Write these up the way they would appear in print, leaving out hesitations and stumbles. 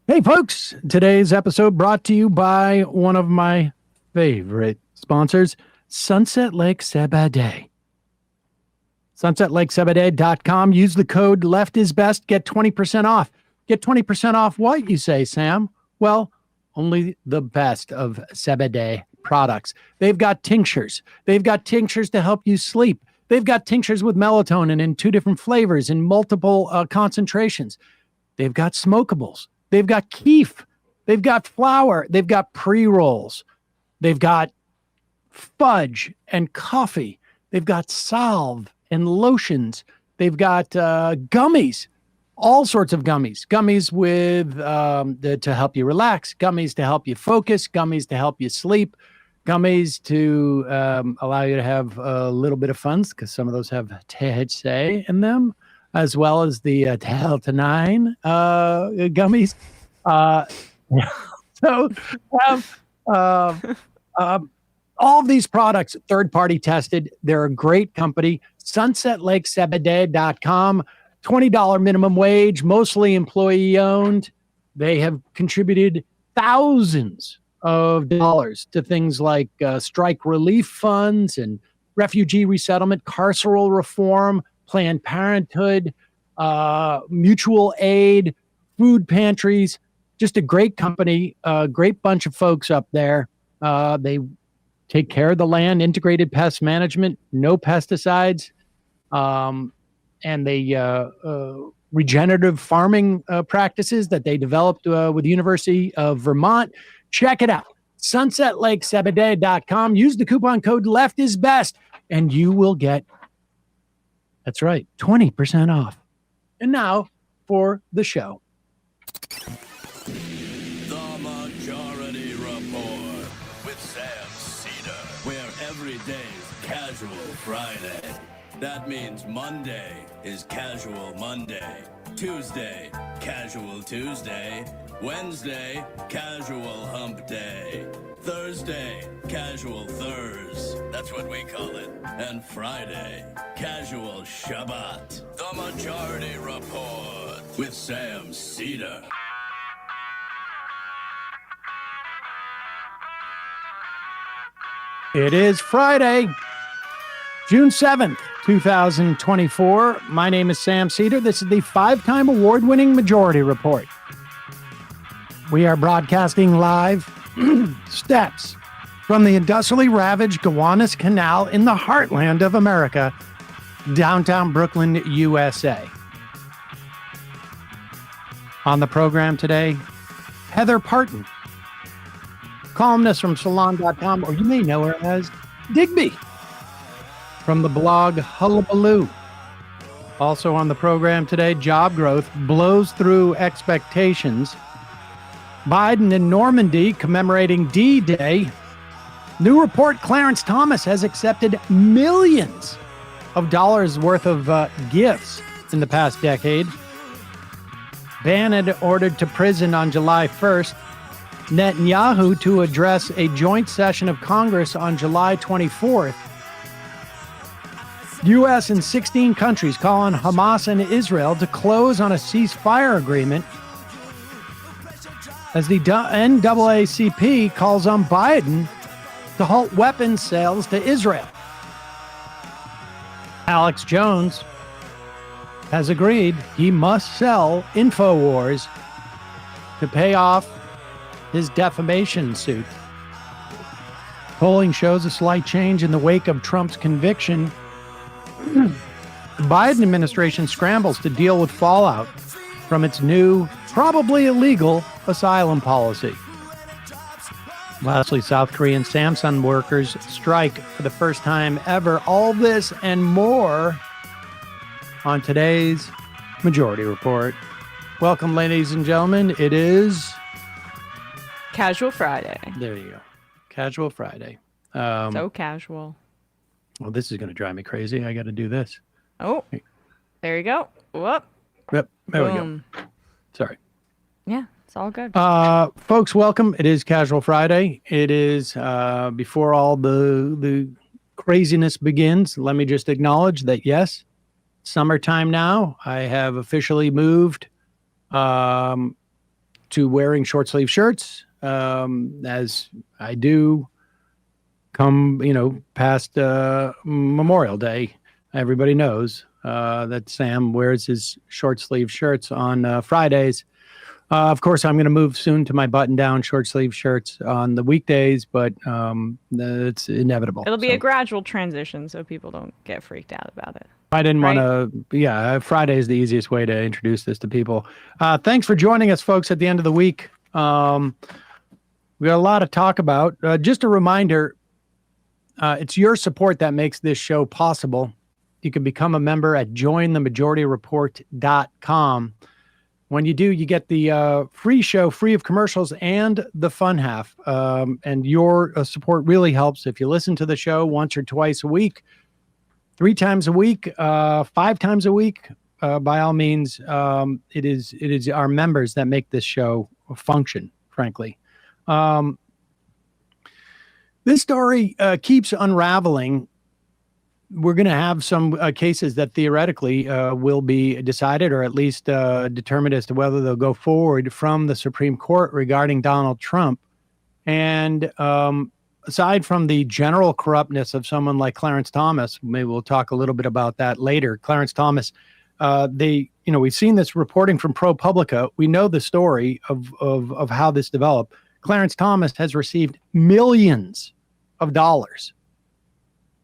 Hey, folks, today's episode brought to you by one of my favorite sponsors, Sunset Lake Sebade. SunsetLakeSebade.com. Use the code LEFTISBEST. Get 20% off. Get 20% off what, you say, Sam? Well, only the best of Sebade products. They've got tinctures. They've got tinctures to help you sleep. They've got tinctures with melatonin in 2 different flavors in multiple concentrations. They've got smokables. They've got keef. They've got flour. They've got pre-rolls. They've got fudge and coffee. They've got salve and lotions. They've got gummies, all sorts of gummies. Gummies with to help you relax. Gummies to help you focus. Gummies to help you sleep. Gummies to allow you to have a little bit of fun, because some of those have THC in them, as well as the Delta-9 gummies. All of these products, third-party tested. They're a great company. SunsetLakeSebade.com. $20 minimum wage, mostly employee-owned. They have contributed thousands of dollars to things like strike relief funds and refugee resettlement, carceral reform, Planned Parenthood, mutual aid, food pantries. Just a great company, a great bunch of folks up there. They take care of the land, integrated pest management, no pesticides, and they regenerative farming practices that they developed with the University of Vermont. Check it out. SunsetLakeSebade.com. Use the coupon code LEFTISBEST, and you will get, that's right, 20% off. And now for the show. The Majority Report with Sam Seder, where every day's Casual Friday. That means Monday is Casual Monday, Tuesday, Casual Tuesday, Wednesday, Casual Hump Day, Thursday, Casual Thurs, that's what we call it, and Friday, Casual Shabbat. The Majority Report with Sam Seder. It is Friday, June 7th, 2024. My name is Sam Seder. This is the 5-time award-winning Majority Report. We are broadcasting live steps from the industrially ravaged Gowanus Canal in the heartland of America, downtown Brooklyn, USA. On the program today, Heather Parton, columnist from Salon.com, or you may know her as Digby, from the blog Hullabaloo. Also on the program today, job growth blows through expectations. Biden in Normandy commemorating D-Day. New report, Clarence Thomas has accepted millions of dollars worth of gifts in the past decade. Bannon ordered to prison on July 1st. Netanyahu to address a joint session of Congress on July 24th. U.S. and 16 countries call on Hamas and Israel to close on a ceasefire agreement, as the NAACP calls on Biden to halt weapons sales to Israel. Alex Jones has agreed he must sell InfoWars to pay off his defamation suit. Polling shows a slight change in the wake of Trump's conviction. The Biden administration scrambles to deal with fallout from its new, probably illegal, asylum policy. Lastly, South Korean Samsung workers strike for the first time ever. All this and more on today's Majority Report. Welcome, ladies and gentlemen. It is Casual Friday. There you go. Casual Friday. So casual. Well, this is going to drive me crazy. I got to do this. Oh, there you go. Whoop. Yep. There Boom. we go. Sorry. Yeah, it's all good. Folks, welcome. It is Casual Friday. It is before all the craziness begins. Let me just acknowledge that, yes, summertime now. I have officially moved to to wearing short sleeve shirts, as I do come, past Memorial Day. Everybody knows that Sam wears his short sleeve shirts on Fridays. Of course, I'm going to move soon to my button-down short-sleeve shirts on the weekdays, but it's inevitable. It'll be a gradual transition, so people don't get freaked out about it. I didn't want to, Friday is the easiest way to introduce this to people. Thanks for joining us, folks, at the end of the week. We got a lot to talk about. Just a reminder, it's your support that makes this show possible. You can become a member at jointhemajority.report.com. When you do, you get the free show, free of commercials, and the fun half. And your support really helps if you listen to the show once or twice a week, 3 times a week, 5 times a week. By all means, it is our members that make this show function, frankly. This story keeps unraveling. We're going to have some cases that theoretically will be decided or at least determined as to whether they'll go forward from the Supreme Court regarding Donald Trump. And aside from the general corruptness of someone like Clarence Thomas, maybe we'll talk a little bit about that later. Clarence Thomas, we've seen this reporting from ProPublica. We know the story of how this developed. Clarence Thomas has received millions of dollars,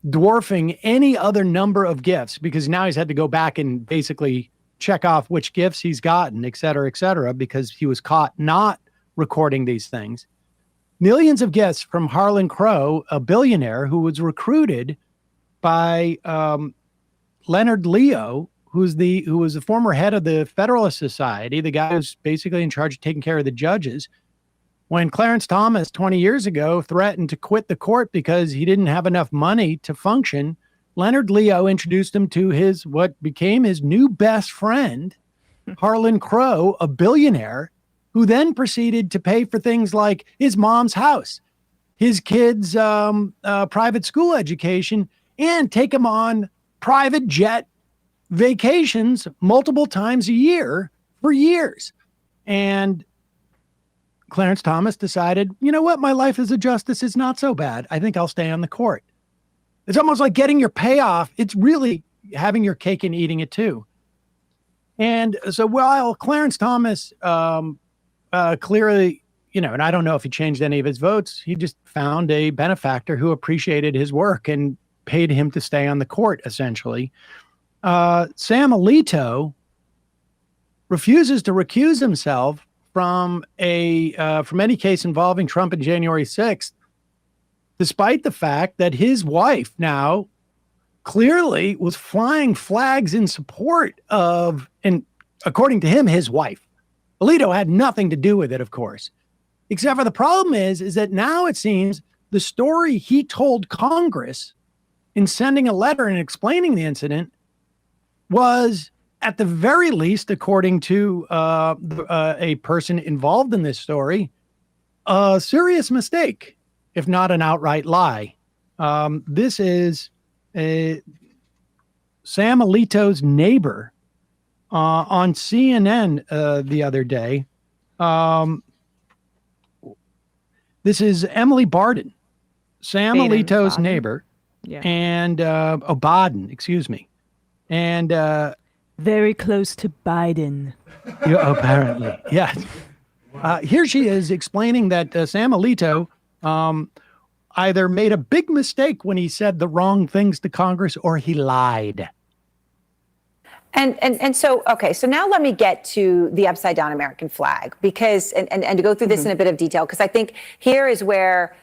dwarfing any other number of gifts, because now he's had to go back and basically check off which gifts he's gotten, et cetera, because he was caught not recording these things. Millions of gifts from Harlan Crow, a billionaire who was recruited by Leonard Leo, who was the former head of the Federalist Society, the guy who's basically in charge of taking care of the judges. When Clarence Thomas 20 years ago threatened to quit the court because he didn't have enough money to function, Leonard Leo introduced him to what became his new best friend, Harlan Crow, a billionaire, who then proceeded to pay for things like his mom's house, his kids' private school education, and take him on private jet vacations multiple times a year for years. And Clarence Thomas decided, you know what, my life as a justice is not so bad. I think I'll stay on the court. It's almost like getting your payoff. It's really having your cake and eating it too. And so while Clarence Thomas clearly, and I don't know if he changed any of his votes, he just found a benefactor who appreciated his work and paid him to stay on the court, essentially. Sam Alito refuses to recuse himself from any case involving Trump and January 6th, despite the fact that his wife now clearly was flying flags in support of, and according to him, his wife. Alito had nothing to do with it, of course, except for the problem is that now it seems the story he told Congress in sending a letter and explaining the incident was, at the very least, according to a person involved in this story, a serious mistake, if not an outright lie. This is Sam Alito's neighbor on CNN the other day. This is Emily Baden, Sam Alito's neighbor, and Baden, excuse me. And very close to Biden. Yeah, apparently, yes. Here she is explaining that Sam Alito either made a big mistake when he said the wrong things to Congress or he lied. And so, okay, so now let me get to the upside down American flag, because, and to go through this in a bit of detail, because I think here is where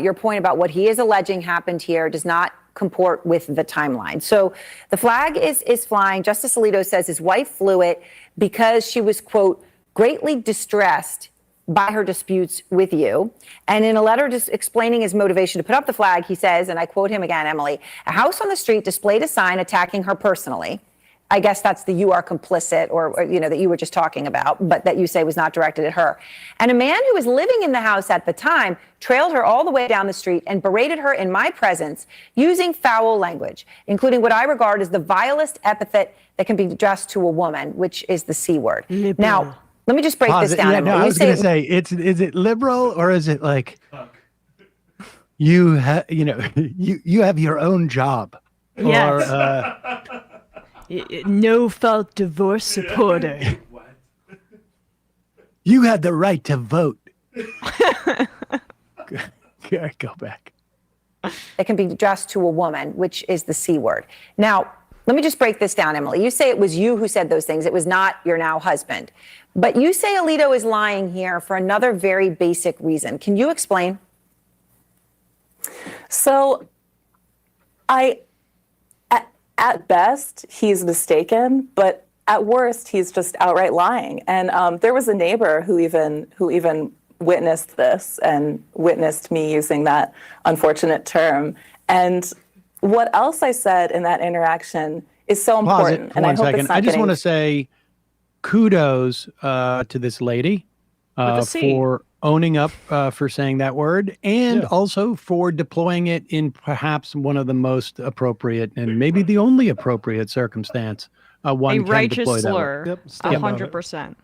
your point about what he is alleging happened here does not comport with the timeline. So the flag is flying. Justice Alito says his wife flew it because she was, quote, greatly distressed by her disputes with you. And in a letter just explaining his motivation to put up the flag, he says, and I quote him again, Emily, a house on the street displayed a sign attacking her personally. I guess that's the "you are complicit" or that you were just talking about, but that you say was not directed at her. And a man who was living in the house at the time trailed her all the way down the street and berated her in my presence using foul language, including what I regard as the vilest epithet that can be addressed to a woman, which is the C word. Liberal. Now, Let me just break this down. Yeah, Emily. no, I You was going to say, is it liberal or is it like you have you have your own job? Yes. Or No fault divorce supporter. you had the right to vote. Go back. It can be addressed to a woman, which is the C word. Now, let me just break this down, Emily. You say it was you who said those things. It was not your now husband. But you say Alito is lying here for another very basic reason. Can you explain? So at best, he's mistaken, but at worst, he's just outright lying. And there was a neighbor who even witnessed this and witnessed me using that unfortunate term. And what else I said in that interaction is so important. And I hope it's not I just want to say kudos to this lady for owning up for saying that word, and also for deploying it in perhaps one of the most appropriate and maybe the only appropriate circumstance. One A can righteous deploy slur. That word. 100%.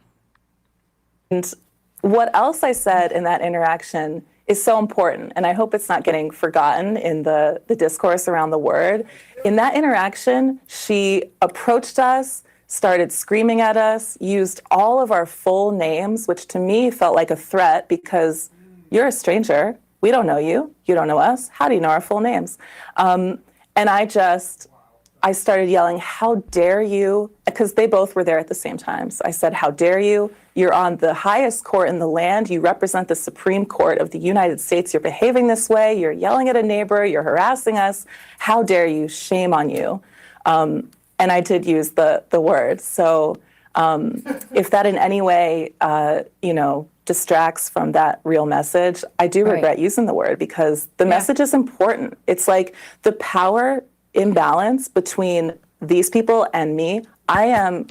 And what else I said in that interaction is so important, and I hope it's not getting forgotten in the discourse around the word. In that interaction, she approached us, started screaming at us, used all of our full names, which to me felt like a threat because you're a stranger. We don't know you. You don't know us. How do you know our full names? And I started yelling, "How dare you?" Because they both were there at the same time. So I said, "How dare you? You're on the highest court in the land. You represent the Supreme Court of the United States. You're behaving this way. You're yelling at a neighbor. You're harassing us. How dare you? Shame on you." And I did use the word. So if that in any way, distracts from that real message, I do regret using the word because the message is important. It's like the power imbalance between these people and me. I'm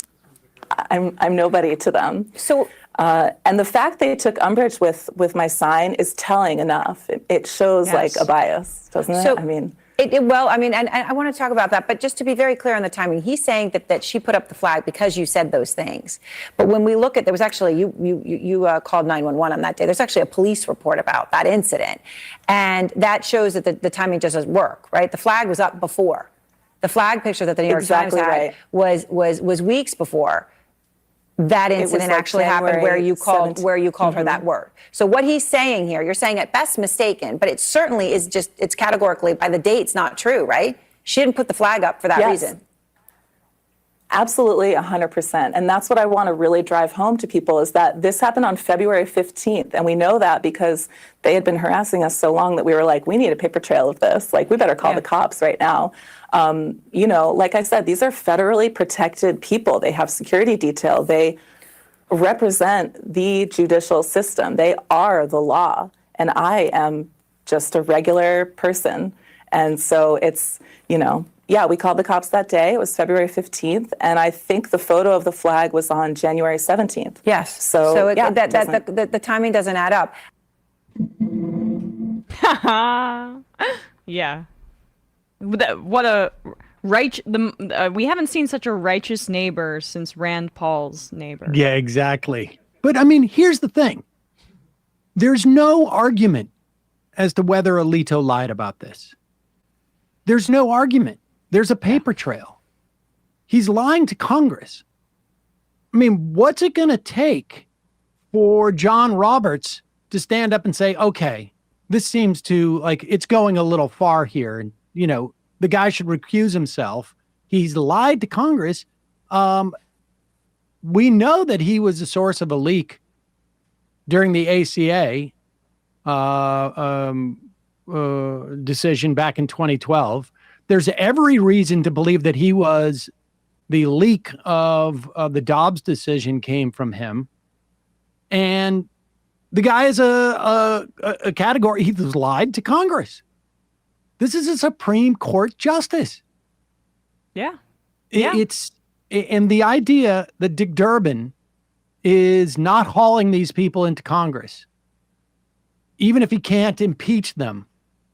nobody to them. So, and the fact they took umbrage with my sign is telling enough. It shows like a bias, doesn't it? I mean. And I want to talk about that, but just to be very clear on the timing, he's saying that she put up the flag because you said those things. But when we look at, there was actually, you called 911 on that day. There's actually a police report about that incident. And that shows that the timing just doesn't work, right? The flag was up before. The flag picture that the New York Times had was weeks before that incident actually happened, where you called her that word. So what he's saying here, you're saying at best mistaken, but it certainly is it's categorically by the dates not true, right? She didn't put the flag up for that reason. Absolutely, 100%. And that's what I want to really drive home to people is that this happened on February 15th. And we know that because they had been harassing us so long that we were like, we need a paper trail of this. Like, we better call the cops right now. Like I said, these are federally protected people. They have security detail. They represent the judicial system. They are the law. And I am just a regular person. And so it's, we called the cops that day. It was February 15th. And I think the photo of the flag was on January 17th. Yes. So the timing doesn't add up. Yeah. What a we haven't seen such a righteous neighbor since Rand Paul's neighbor. Yeah, exactly. But I mean, here's the thing. There's no argument as to whether Alito lied about this. There's no argument. There's a paper trail. He's lying to Congress. I mean, what's it going to take for John Roberts to stand up and say, okay, this seems to it's going a little far here. And, the guy should recuse himself. He's lied to Congress. We know that he was the source of a leak during the ACA decision back in 2012. There's every reason to believe that he was the leak of the Dobbs decision came from him. And the guy is a category. He was lied to Congress. This is a Supreme Court justice. Yeah. And the idea that Dick Durbin is not hauling these people into Congress, even if he can't impeach them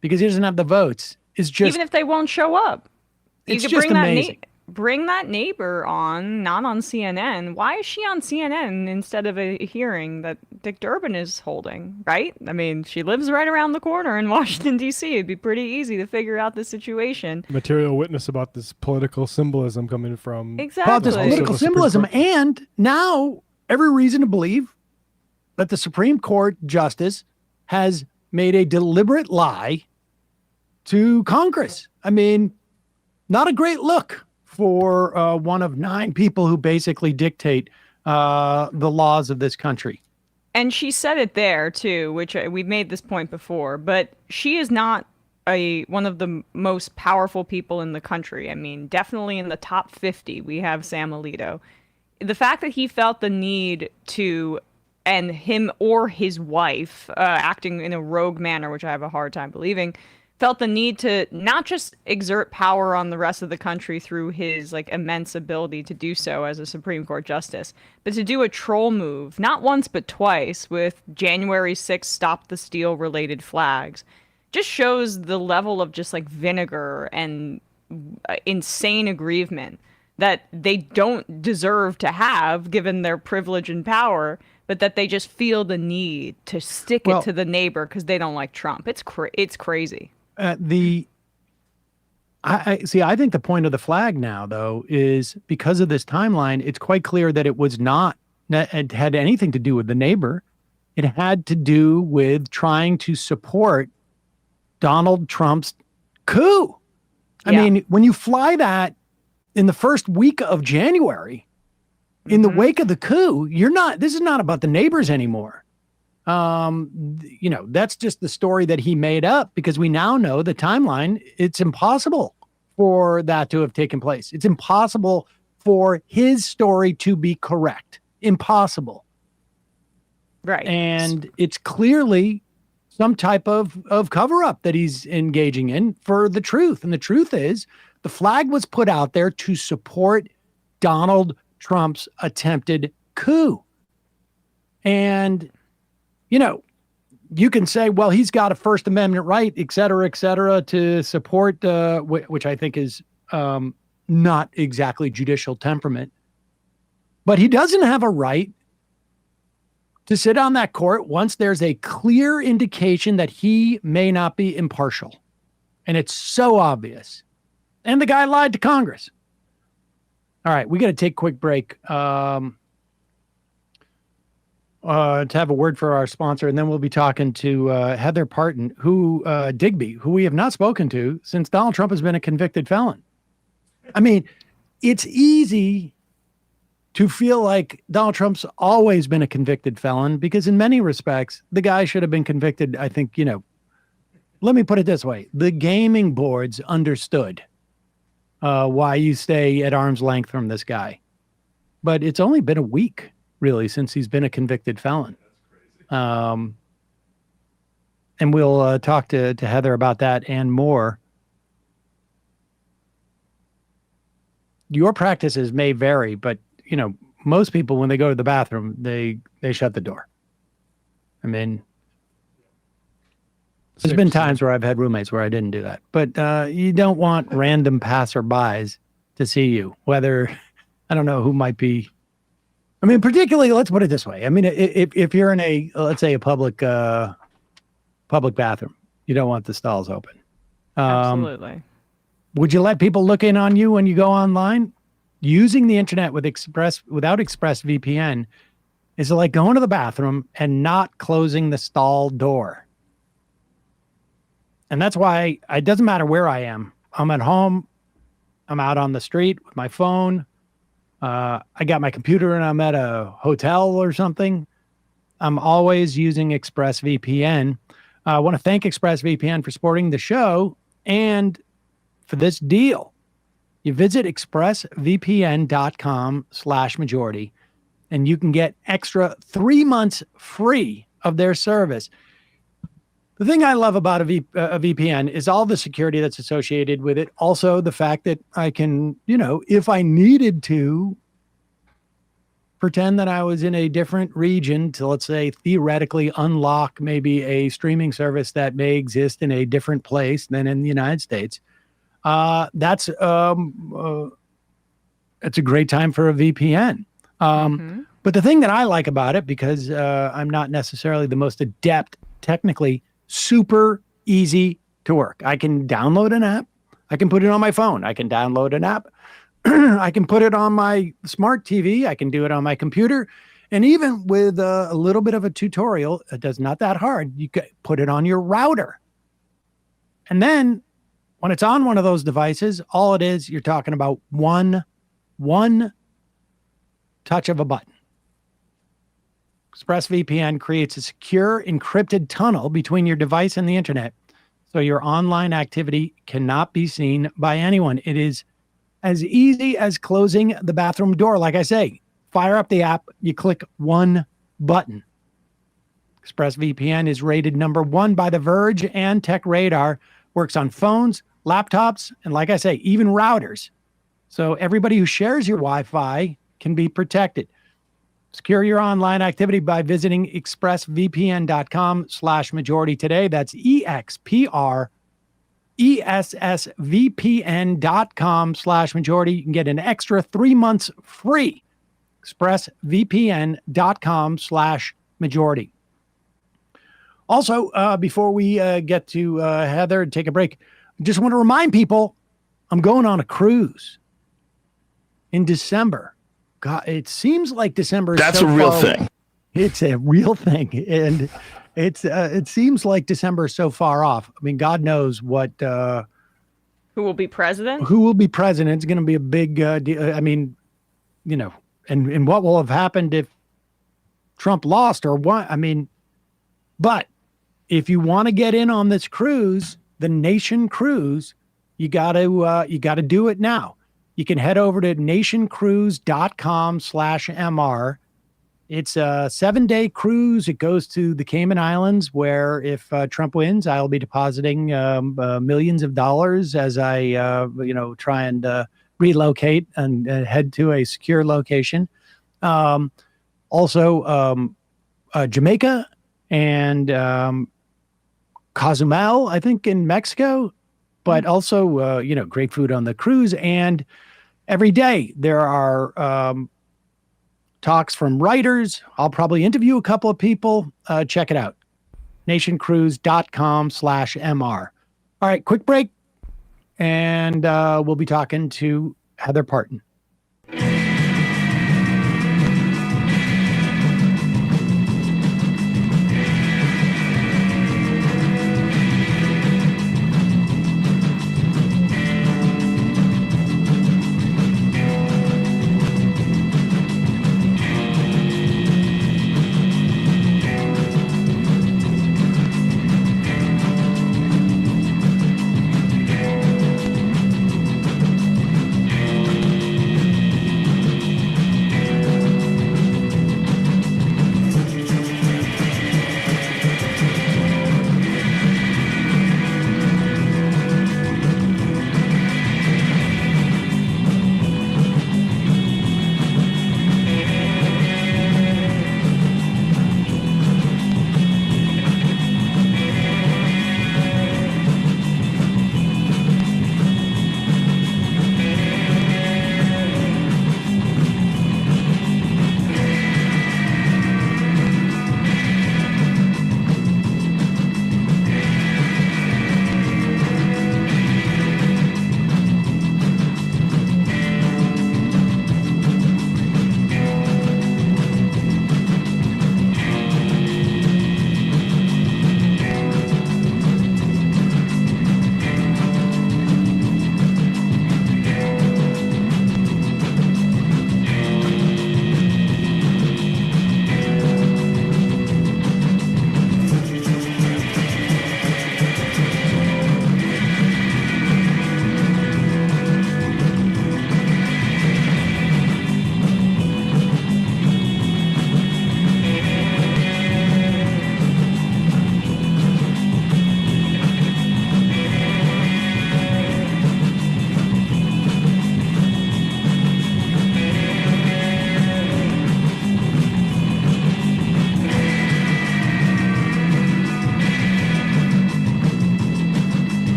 because he doesn't have the votes, is just... Even if they won't show up. It's just amazing. bring that neighbor on, not on CNN. Why is she on CNN instead of a hearing that Dick Durbin is holding, right? I mean, she lives right around the corner in Washington, D.C. It'd be pretty easy to figure out the situation. Material witness about this political symbolism coming from About this Exactly. political Also the Supreme symbolism, Court. and now every reason to believe that the Supreme Court justice has made a deliberate lie to Congress. I mean, not a great look for one of 9 people who basically dictate the laws of this country. And she said it there too, which we've made this point before, but she is not one of the most powerful people in the country. I mean, definitely in the top 50, we have Sam Alito. The fact that he felt the need to, and him or his wife, acting in a rogue manner, which I have a hard time believing, felt the need to not just exert power on the rest of the country through his like immense ability to do so as a Supreme Court justice, but to do a troll move, not once but twice, with January 6th Stop the Steal related flags, just shows the level of just like vinegar and insane aggrievement that they don't deserve to have given their privilege and power, but that they just feel the need to stick it to the neighbor because they don't like Trump. It's crazy. I think the point of the flag now, though, is because of this timeline, it's quite clear that it had anything to do with the neighbor. It had to do with trying to support Donald Trump's coup. I mean, when you fly that in the first week of January, in the wake of the coup, this is not about the neighbors anymore. That's just the story that he made up, because we now know the timeline. It's impossible for that to have taken place. It's impossible for his story to be correct. Impossible. Right. And it's clearly some type of cover-up that he's engaging in for the truth. And the truth is, the flag was put out there to support Donald Trump's attempted coup. And you can say, well, he's got a First Amendment right, et cetera, to support, which I think is not exactly judicial temperament. But he doesn't have a right to sit on that court once there's a clear indication that he may not be impartial. And it's so obvious. And the guy lied to Congress. All right, we got to take a quick break. To have a word for our sponsor, and then we'll be talking to Heather Parton, Digby, who we have not spoken to since Donald Trump has been a convicted felon. I mean, it's easy to feel like Donald Trump's always been a convicted felon, because in many respects, the guy should have been convicted. I think, let me put it this way. The gaming boards understood why you stay at arm's length from this guy. But it's only been a week, really, since he's been a convicted felon. And we'll talk to Heather about that and more. Your practices may vary, but most people, when they go to the bathroom, they shut the door. I mean, there's been times where I've had roommates where I didn't do that, but you don't want random passerbys to see you, whether, I don't know who might be. I mean, particularly, let's put it this way. I mean, if you're in let's say a public bathroom, you don't want the stalls open. Absolutely. Would you let people look in on you when you go online? Using the internet without ExpressVPN is like going to the bathroom and not closing the stall door. And that's why it doesn't matter where I am. I'm at home. I'm out on the street with my phone. I got my computer and I'm at a hotel or something. I'm always using ExpressVPN. I want to thank ExpressVPN for supporting the show and for this deal. You visit expressvpn.com/majority and you can get extra 3 months free of their service. The thing I love about a VPN is all the security that's associated with it. Also, the fact that I can, if I needed to, pretend that I was in a different region to, let's say, theoretically unlock maybe a streaming service that may exist in a different place than in the United States. That's it's a great time for a VPN. But the thing that I like about it, because I'm not necessarily the most adept technically, super easy to work. I can download an app. I can put it on my phone. I can download an app. I can put it on my smart TV. I can do it on my computer. And even with a little bit of a tutorial, it does not that hard. You can put it on your router. And then when it's on one of those devices, all it is, you're talking about one touch of a button. ExpressVPN creates a secure encrypted tunnel between your device and the internet, so your online activity cannot be seen by anyone. It is as easy as closing the bathroom door. Like I say, fire up the app, you click one button. ExpressVPN is rated #1 by The Verge and TechRadar, works on phones, laptops, and like I say, even routers. So everybody who shares your Wi-Fi can be protected. Secure your online activity by visiting expressvpn.com/majority today. That's expressvpn.com/majority. You can get an extra 3 months free. expressvpn.com/majority. Also, before we get to Heather and take a break, I just want to remind people I'm going on a cruise in December. God, it seems like December is That's so a real far thing. away. It's a real thing. And it seems like December is so far off. I mean, God knows what Who will be president? who will be president. It's going to be a big deal. I mean, you know, and what will have happened if Trump lost or what? I mean, but if you want to get in on this cruise, the Nation Cruise, you got to do it now. You can head over to nationcruise.com/MR. It's a 7-day cruise. It goes to the Cayman Islands, where if Trump wins, I'll be depositing millions of dollars as I, try and relocate and head to a secure location. Also, Jamaica and Cozumel, I think, in Mexico. But also, great food on the cruise. And every day there are talks from writers. I'll probably interview a couple of people. Check it out. nationcruise.com/MR. All right, quick break. And we'll be talking to Heather Parton.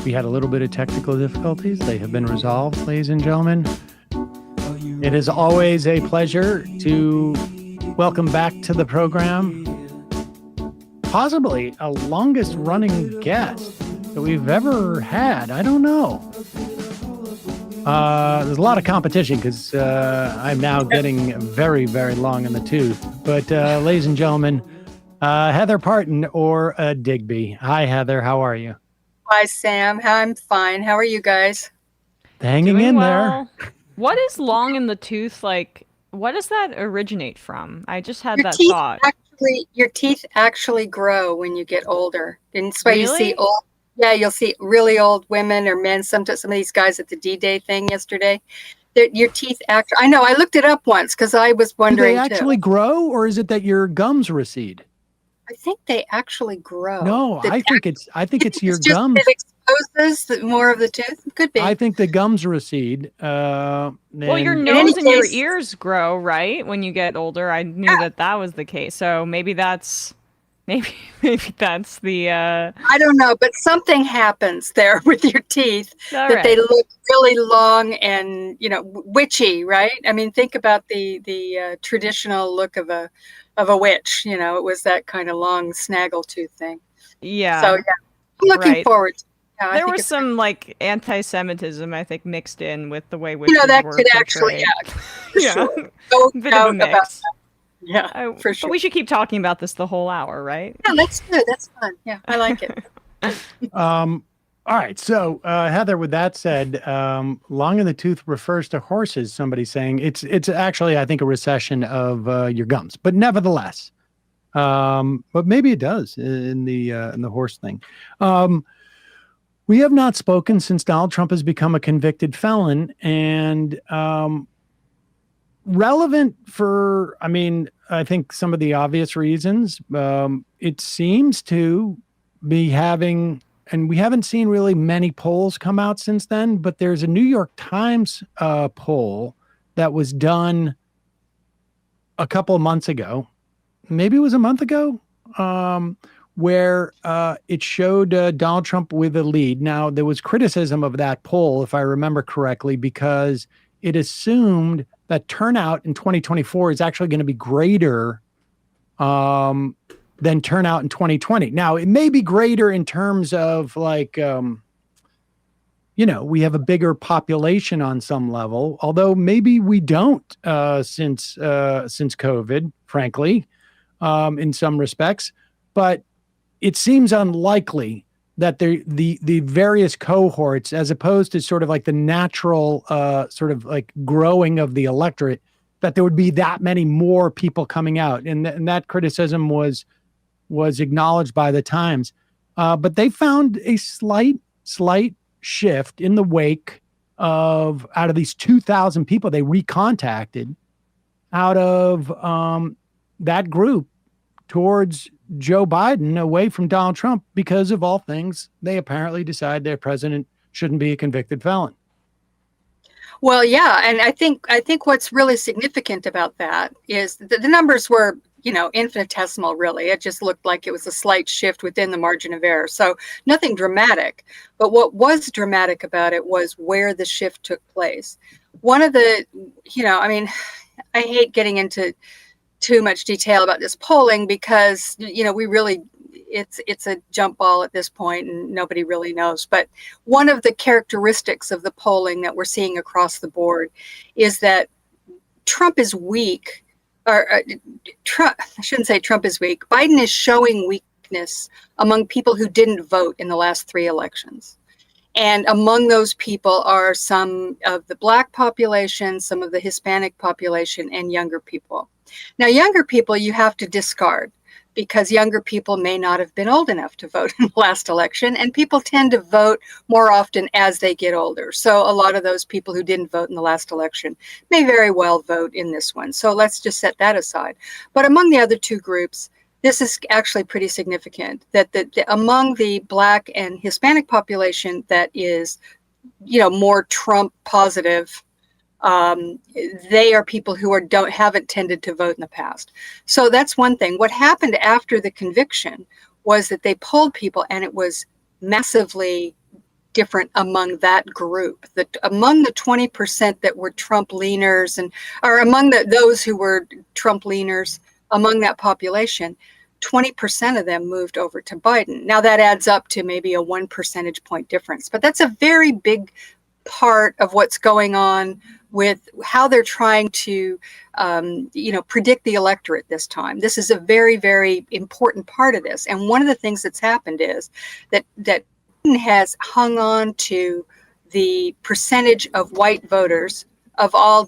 We had a little bit of technical difficulties. They have been resolved, ladies and gentlemen. It is always a pleasure to welcome back to the program possibly a longest running guest that we've ever had. I don't know. There's a lot of competition because I'm now getting very, very long in the tooth. But ladies and gentlemen, Heather Parton or Digby. Hi, Heather. How are you? Hi, Sam. I'm fine. How are you guys? Hanging Doing in well. there. What is long in the tooth like? What does that originate from? I just had Your that teeth thought. your teeth actually grow when you get older. And that's why you see Really? old. Yeah, you'll see really old women or men. Sometimes some of these guys at the D-Day thing yesterday. Your teeth actually. I know. I looked it up once because I was Do wondering they actually grow, or is it that your gums recede? I think they actually grow. No, I think it's your It's just gums. it exposes more of the tooth. Could be. I think the gums recede. Well, your and- nose and your case- ears grow, right? When you get older. I knew that was the case. So maybe that's maybe that's the I don't know, but something happens there with your teeth all that they right. look really long and witchy, right? I mean, think about the traditional look of a witch. It was that kind of long snaggle tooth thing. Yeah. So yeah, I'm looking right. forward to it. Yeah, I There think was it's some like anti-Semitism, I think, mixed in with the way witches that were could actually, portrayed. for Yeah. sure. No Bit of a doubt about mix. that. Yeah, for But sure. we should keep talking about this the whole hour, right? Yeah, that's good. That's fun. Yeah, I like it. All right. So, Heather, with that said, long in the tooth refers to horses. Somebody's saying it's actually, I think, a recession of your gums, but nevertheless, but maybe it does in the horse thing. We have not spoken since Donald Trump has become a convicted felon, and relevant for, I think some of the obvious reasons. It seems to be having. And we haven't seen really many polls come out since then, but there's a New York Times poll that was done a couple of months ago. Maybe it was a month ago, where it showed Donald Trump with a lead. Now, there was criticism of that poll, if I remember correctly, because it assumed that turnout in 2024 is actually going to be greater than turnout in 2020. Now, it may be greater in terms of like, we have a bigger population on some level, although maybe we don't since COVID, frankly, in some respects. But it seems unlikely that the various cohorts, as opposed to sort of like the natural sort of like growing of the electorate, that there would be that many more people coming out. And that criticism was acknowledged by the Times. But they found a slight shift in the wake of, out of these 2,000 people they recontacted, out of that group towards Joe Biden, away from Donald Trump, because of all things, they apparently decide their president shouldn't be a convicted felon. Well, yeah, and I think what's really significant about that is that the numbers were, infinitesimal, really. It just looked like it was a slight shift within the margin of error. So nothing dramatic. But what was dramatic about it was where the shift took place. One of the, I hate getting into too much detail about this polling because, we really, it's a jump ball at this point and nobody really knows. But one of the characteristics of the polling that we're seeing across the board is that Trump is weak. Trump, I shouldn't say Trump is weak. Biden is showing weakness among people who didn't vote in the last 3 elections. And among those people are some of the Black population, some of the Hispanic population, and younger people. Now, younger people you have to discard, because younger people may not have been old enough to vote in the last election, and people tend to vote more often as they get older. So a lot of those people who didn't vote in the last election may very well vote in this one. So let's just set that aside. But among the other 2 groups, this is actually pretty significant, that among the Black and Hispanic population that is, more Trump positive, they are people who haven't tended to vote in the past. So that's one thing. What happened after the conviction was that they polled people, and it was massively different among that group. Among the 20% that were Trump leaners or among those who were Trump leaners, among that population, 20% of them moved over to Biden. Now that adds up to maybe a 1 percentage point difference, but that's a very big part of what's going on with how they're trying to, predict the electorate this time. This is a very, very important part of this. And one of the things that's happened is that Biden has hung on to the percentage of white voters of all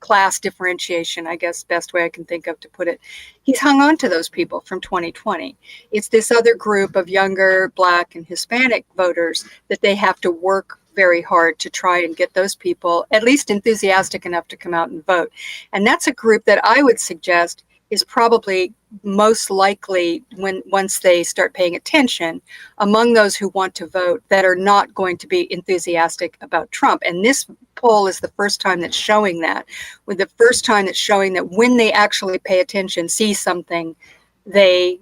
class differentiation, I guess best way I can think of to put it. He's hung on to those people from 2020. It's this other group of younger Black and Hispanic voters that they have to work very hard to try and get those people at least enthusiastic enough to come out and vote. And that's a group that I would suggest is probably most likely once they start paying attention among those who want to vote that are not going to be enthusiastic about Trump. And this poll is the first time that's showing that, with the first time that's showing that when they actually pay attention, see something, they,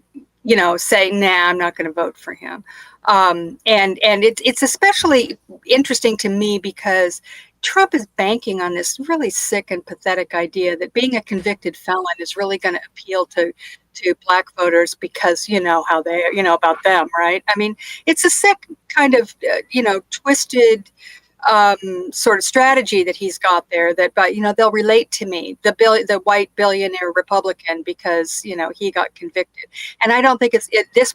say, nah, I'm not going to vote for him. And it's especially interesting to me because Trump is banking on this really sick and pathetic idea that being a convicted felon is really going to appeal to Black voters because how they, about them, right? I mean, it's a sick kind of, twisted sort of strategy that he's got there that, but they'll relate to me, the white billionaire Republican, because he got convicted. And I don't think this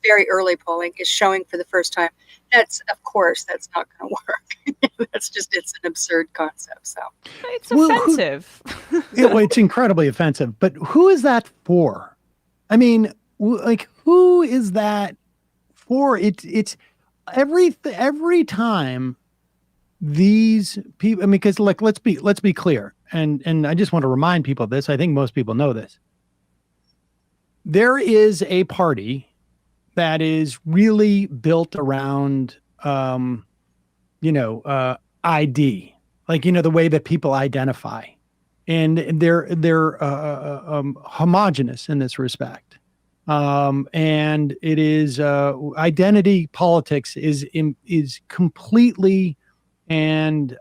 very early polling is showing for the first time that's not going to work. It's an absurd concept. So it's offensive. It's incredibly offensive. But who is that for? I mean, who is that for? It's every time these people. I mean, because let's be clear, and I just want to remind people of this. I think most people know this. There is a party that is really built around, ID, the way that people identify, and they're homogenous in this respect. And it is identity politics is completely and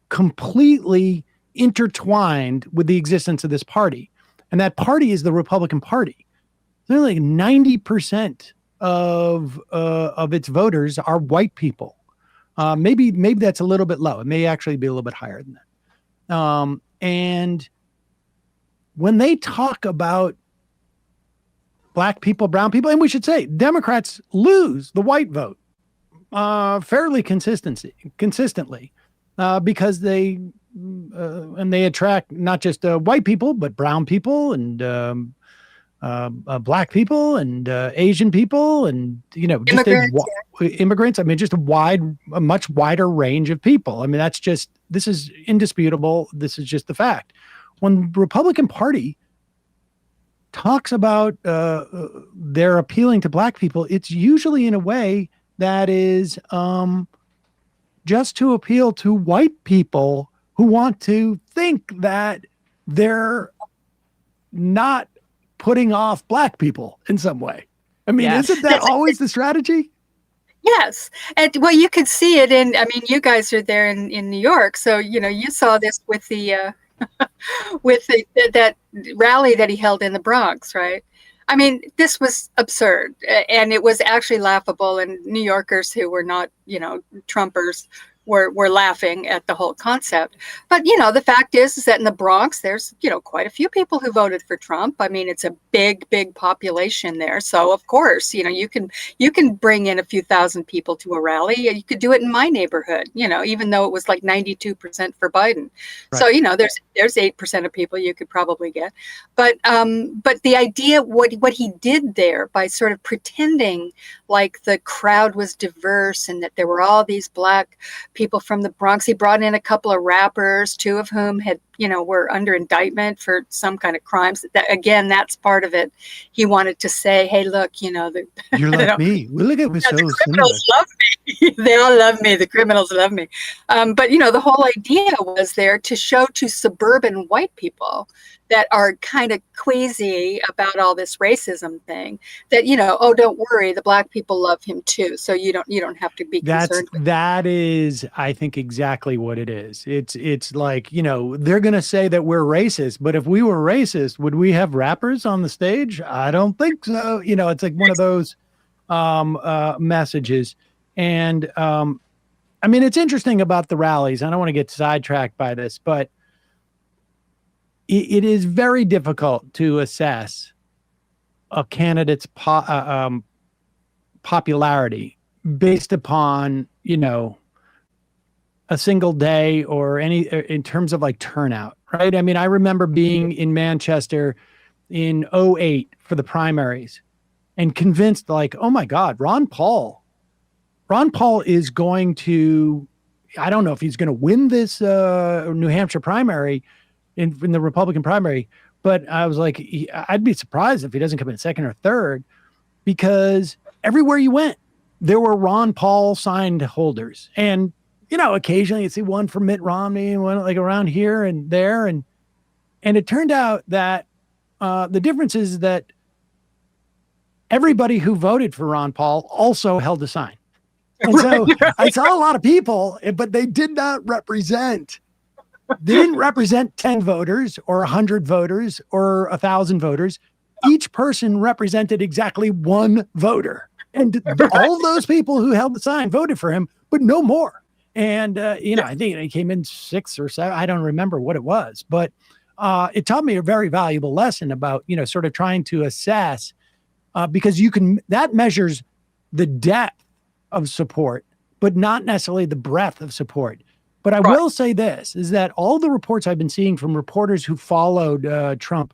completely intertwined with the existence of this party, and that party is the Republican Party. Like 90% of its voters are white people. Maybe that's a little bit low. It may actually be a little bit higher than that. And when they talk about Black people, brown people, and we should say Democrats lose the white vote fairly consistently because they attract not just white people but brown people and Black people and Asian people and just immigrants. I mean, just a much wider range of people. I mean, this is indisputable. This is just the fact. When the Republican Party talks about they're appealing to Black people, it's usually in a way that is just to appeal to white people who want to think that they're not putting off Black people in some way. I mean, Isn't that always the strategy? Yes. And well, you could see it you guys are there in New York. So, you saw this with the, that rally that he held in the Bronx, right? I mean, this was absurd and it was actually laughable, and New Yorkers who were not, Trumpers were laughing at the whole concept. But, the fact is that in the Bronx, there's, quite a few people who voted for Trump. I mean, it's a big, big population there. So, of course, you can bring in a few thousand people to a rally. You could do it in my neighborhood, even though it was like 92% for Biden. Right. So, there's 8% of people you could probably get. But the idea, what he did there by sort of pretending like the crowd was diverse and that there were all these Black people from the Bronx. He brought in a couple of rappers, two of whom had, were under indictment for some kind of crimes. That's part of it. He wanted to say, hey, look, you're like me. Well, look at me. So the criminals love me. They all love me. The criminals love me. But, the whole idea was there to show to suburban white people that are kind of queasy about all this racism thing, that, oh, don't worry, the black people love him too, so you don't have to be concerned with That is, I think, exactly what it is. It's like, they're going to say that we're racist, but if we were racist, would we have rappers on the stage? I don't think so. It's like one of those messages. And I mean, it's interesting about the rallies. I don't want to get sidetracked by this, but it is very difficult to assess a candidate's popularity based upon, a single day or in terms of like turnout, right? I mean, I remember being in Manchester in '08 for the primaries and convinced like, oh my God, Ron Paul is going to, I don't know if he's going to win this New Hampshire primary in the Republican primary, but I was like, I'd be surprised if he doesn't come in second or third, because everywhere you went, there were Ron Paul signed holders. And, occasionally you see one for Mitt Romney and one like around here and there. And it turned out that the difference is that everybody who voted for Ron Paul also held a sign. And so I saw a lot of people, but they did not represent. They didn't represent 10 voters or 100 voters or 1,000 voters. Each person represented exactly one voter. And all of those people who held the sign voted for him, but no more. And, I think he came in 6 or 7. I don't remember what it was, but it taught me a very valuable lesson about, sort of trying to assess because that measures the depth of support, but not necessarily the breadth of support. But I will say this, is that all the reports I've been seeing from reporters who followed Trump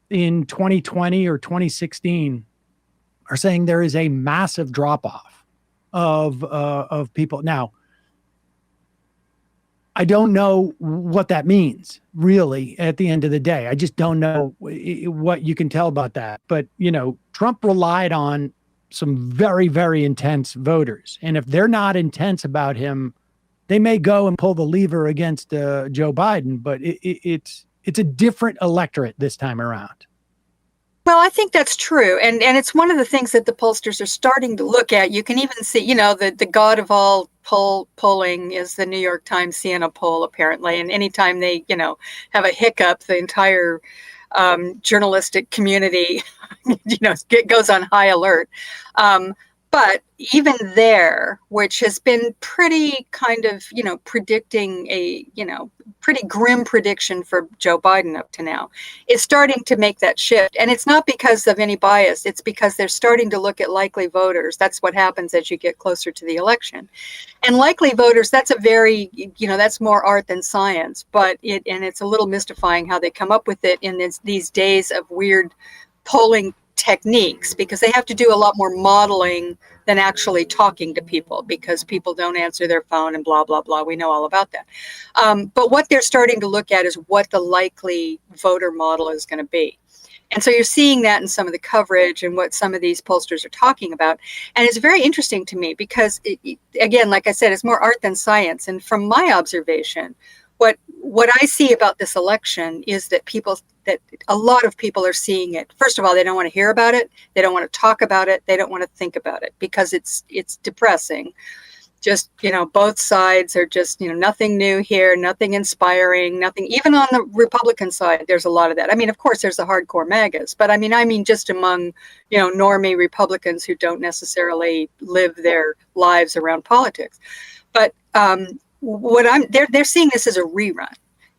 in 2020 or 2016 are saying there is a massive drop-off of people. Now, I don't know what that means, really, at the end of the day. I just don't know what you can tell about that. But, Trump relied on some very, very intense voters. And if they're not intense about him, they may go and pull the lever against Joe Biden, but it's a different electorate this time around. Well, I think that's true. And it's one of the things that the pollsters are starting to look at. You can even see, the god of all polling is the New York Times Siena poll, apparently. And anytime they, have a hiccup, the entire journalistic community, goes on high alert. But even there, which has been pretty kind of, predicting a, pretty grim prediction for Joe Biden up to now, is starting to make that shift. And it's not because of any bias. It's because they're starting to look at likely voters. That's what happens as you get closer to the election. And likely voters, that's a very, that's more art than science. But it's a little mystifying how they come up with it in these days of weird polling techniques, because they have to do a lot more modeling than actually talking to people, because people don't answer their phone and blah, blah, blah. We know all about that. But what they're starting to look at is what the likely voter model is going to be. And so you're seeing that in some of the coverage and what some of these pollsters are talking about. And it's very interesting to me because, again, like I said, it's more art than science. And from my observation, what I see about this election is that a lot of people are seeing it. First of all, they don't want to hear about it. They don't want to talk about it. They don't want to think about it because it's depressing. Just, both sides are just, nothing new here, nothing inspiring, nothing. Even on the Republican side, there's a lot of that. I mean, of course, there's the hardcore MAGAs, but I mean, just among, normie Republicans who don't necessarily live their lives around politics. But they're seeing this as a rerun.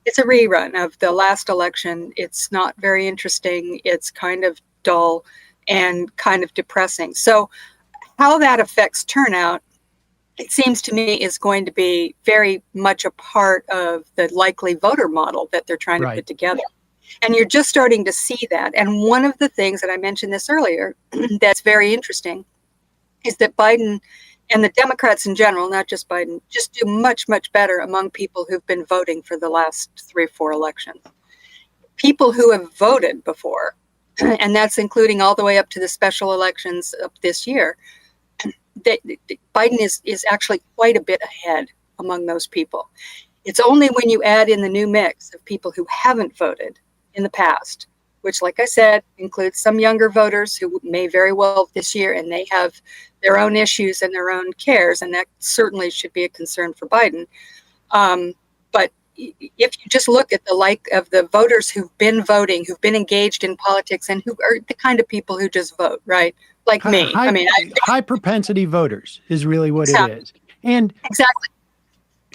It's a rerun of the last election. It's not very interesting. It's kind of dull and kind of depressing. So how that affects turnout, it seems to me, is going to be very much a part of the likely voter model that they're trying to put together. And you're just starting to see that. And one of the things that I mentioned this earlier that's very interesting is that Biden and the Democrats in general, not just Biden, just do much, much better among people who've been voting for the last 3 or 4 elections. People who have voted before, and that's including all the way up to the special elections of this year, Biden is actually quite a bit ahead among those people. It's only when you add in the new mix of people who haven't voted in the past, which, like I said, includes some younger voters who may very well this year, and they have their own issues and their own cares, and that certainly should be a concern for Biden. But if you just look at the like of the voters who've been voting, who've been engaged in politics, and who are the kind of people who just vote, right? Like me. High propensity voters is really what it is. And exactly.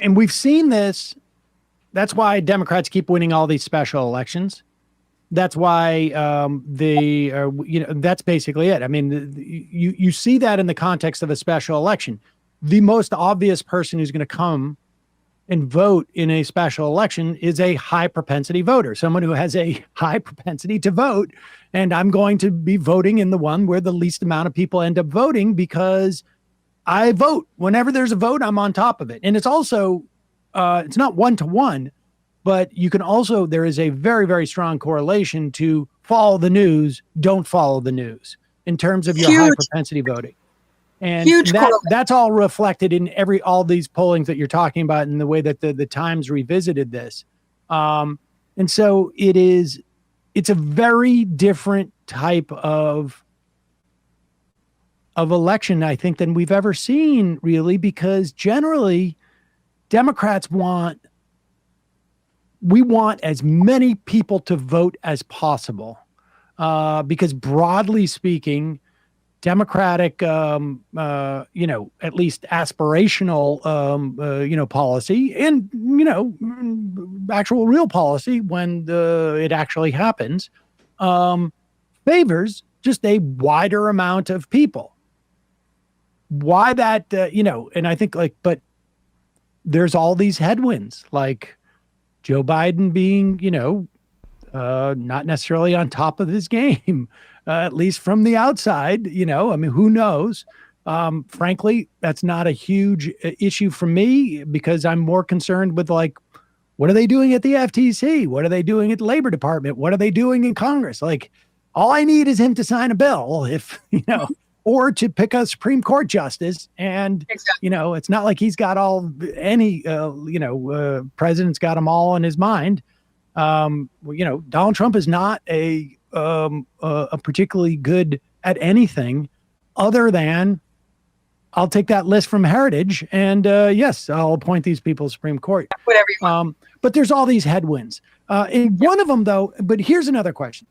And we've seen this. That's why Democrats keep winning all these special elections. That's why that's basically it. I mean, you see that in the context of a special election. The most obvious person who's going to come and vote in a special election is a high propensity voter, someone who has a high propensity to vote. And I'm going to be voting in the one where the least amount of people end up voting, because I vote. Whenever there's a vote, I'm on top of it. And it's also, it's not 1-to-1, but you can also, there is a very, very strong correlation to follow the news, don't follow the news in terms of your high propensity voting. And that's all reflected in all these pollings that you're talking about, and the way that the Times revisited this. And so it's a very different type of election, I think, than we've ever seen, really, because generally Democrats want as many people to vote as possible, because broadly speaking, Democratic, at least aspirational, policy, and, actual real policy when it actually happens, favors just a wider amount of people. Why that, and I think but there's all these headwinds, like Joe Biden being, not necessarily on top of his game. At least from the outside, who knows? Frankly, that's not a huge issue for me, because I'm more concerned with, like, what are they doing at the FTC? What are they doing at the Labor Department? What are they doing in Congress? Like, all I need is him to sign a bill, or to pick a Supreme Court justice. And, it's not like he's got president's got them all in his mind. Donald Trump is not a particularly good at anything other than, I'll take that list from Heritage and yes, I'll appoint these people to Supreme Court. Whatever you want. But there's all these headwinds. And one of them, though, but here's another question.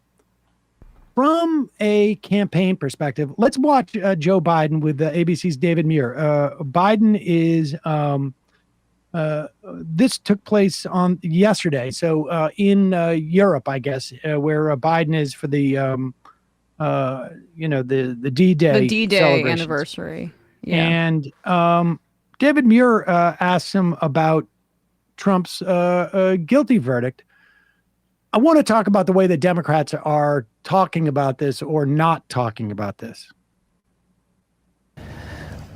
From a campaign perspective, let's watch Joe Biden with ABC's David Muir. Biden is this took place on yesterday. So in Europe, I guess, where Biden is for the D-Day. The D-Day anniversary. Yeah. And David Muir asked him about Trump's guilty verdict. I want to talk about the way the Democrats are talking about this or not talking about this.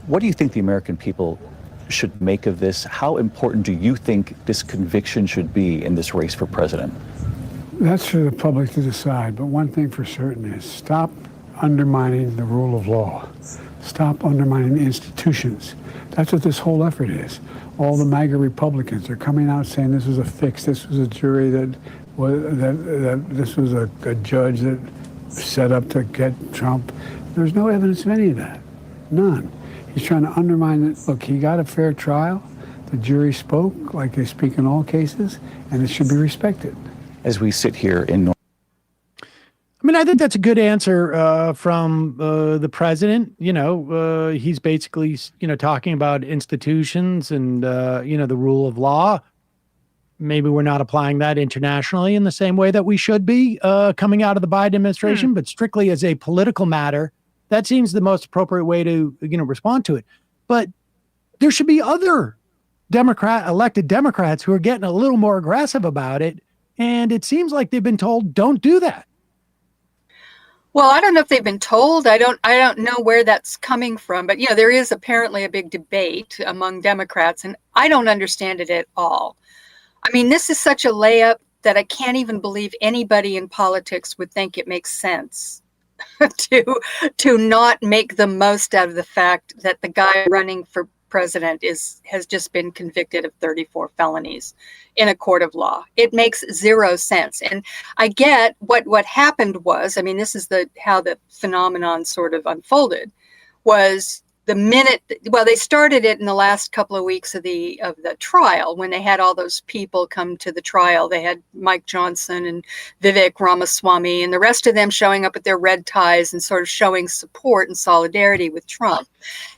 What do you think the American people should make of this? How important do you think this conviction should be in this race for president? That's for the public to decide. But one thing for certain is stop undermining the rule of law. Stop undermining the institutions. That's what this whole effort is. All the MAGA Republicans are coming out saying this was a fix. This was a jury that this was a judge that set up to get Trump. There's no evidence of any of that. None. He's trying to undermine it. Look, he got a fair trial. The jury spoke like they speak in all cases, and it should be respected. As we sit here in I think that's a good answer from the president. He's basically, talking about institutions and, the rule of law. Maybe we're not applying that internationally in the same way that we should be coming out of the Biden administration, but strictly as a political matter, that seems the most appropriate way to, respond to it. But there should be other elected Democrats who are getting a little more aggressive about it. And it seems like they've been told, don't do that. Well, I don't know if they've been told. I don't know where that's coming from. But, there is apparently a big debate among Democrats, and I don't understand it at all. This is such a layup that I can't even believe anybody in politics would think it makes sense to not make the most out of the fact that the guy running for president has just been convicted of 34 felonies in a court of law. It makes zero sense. And I get what happened was, I mean, this is how the phenomenon sort of unfolded, was the minute, well, they started it in the last couple of weeks of the trial, when they had all those people come to the trial. They had Mike Johnson and Vivek Ramaswamy and the rest of them showing up with their red ties and sort of showing support and solidarity with Trump,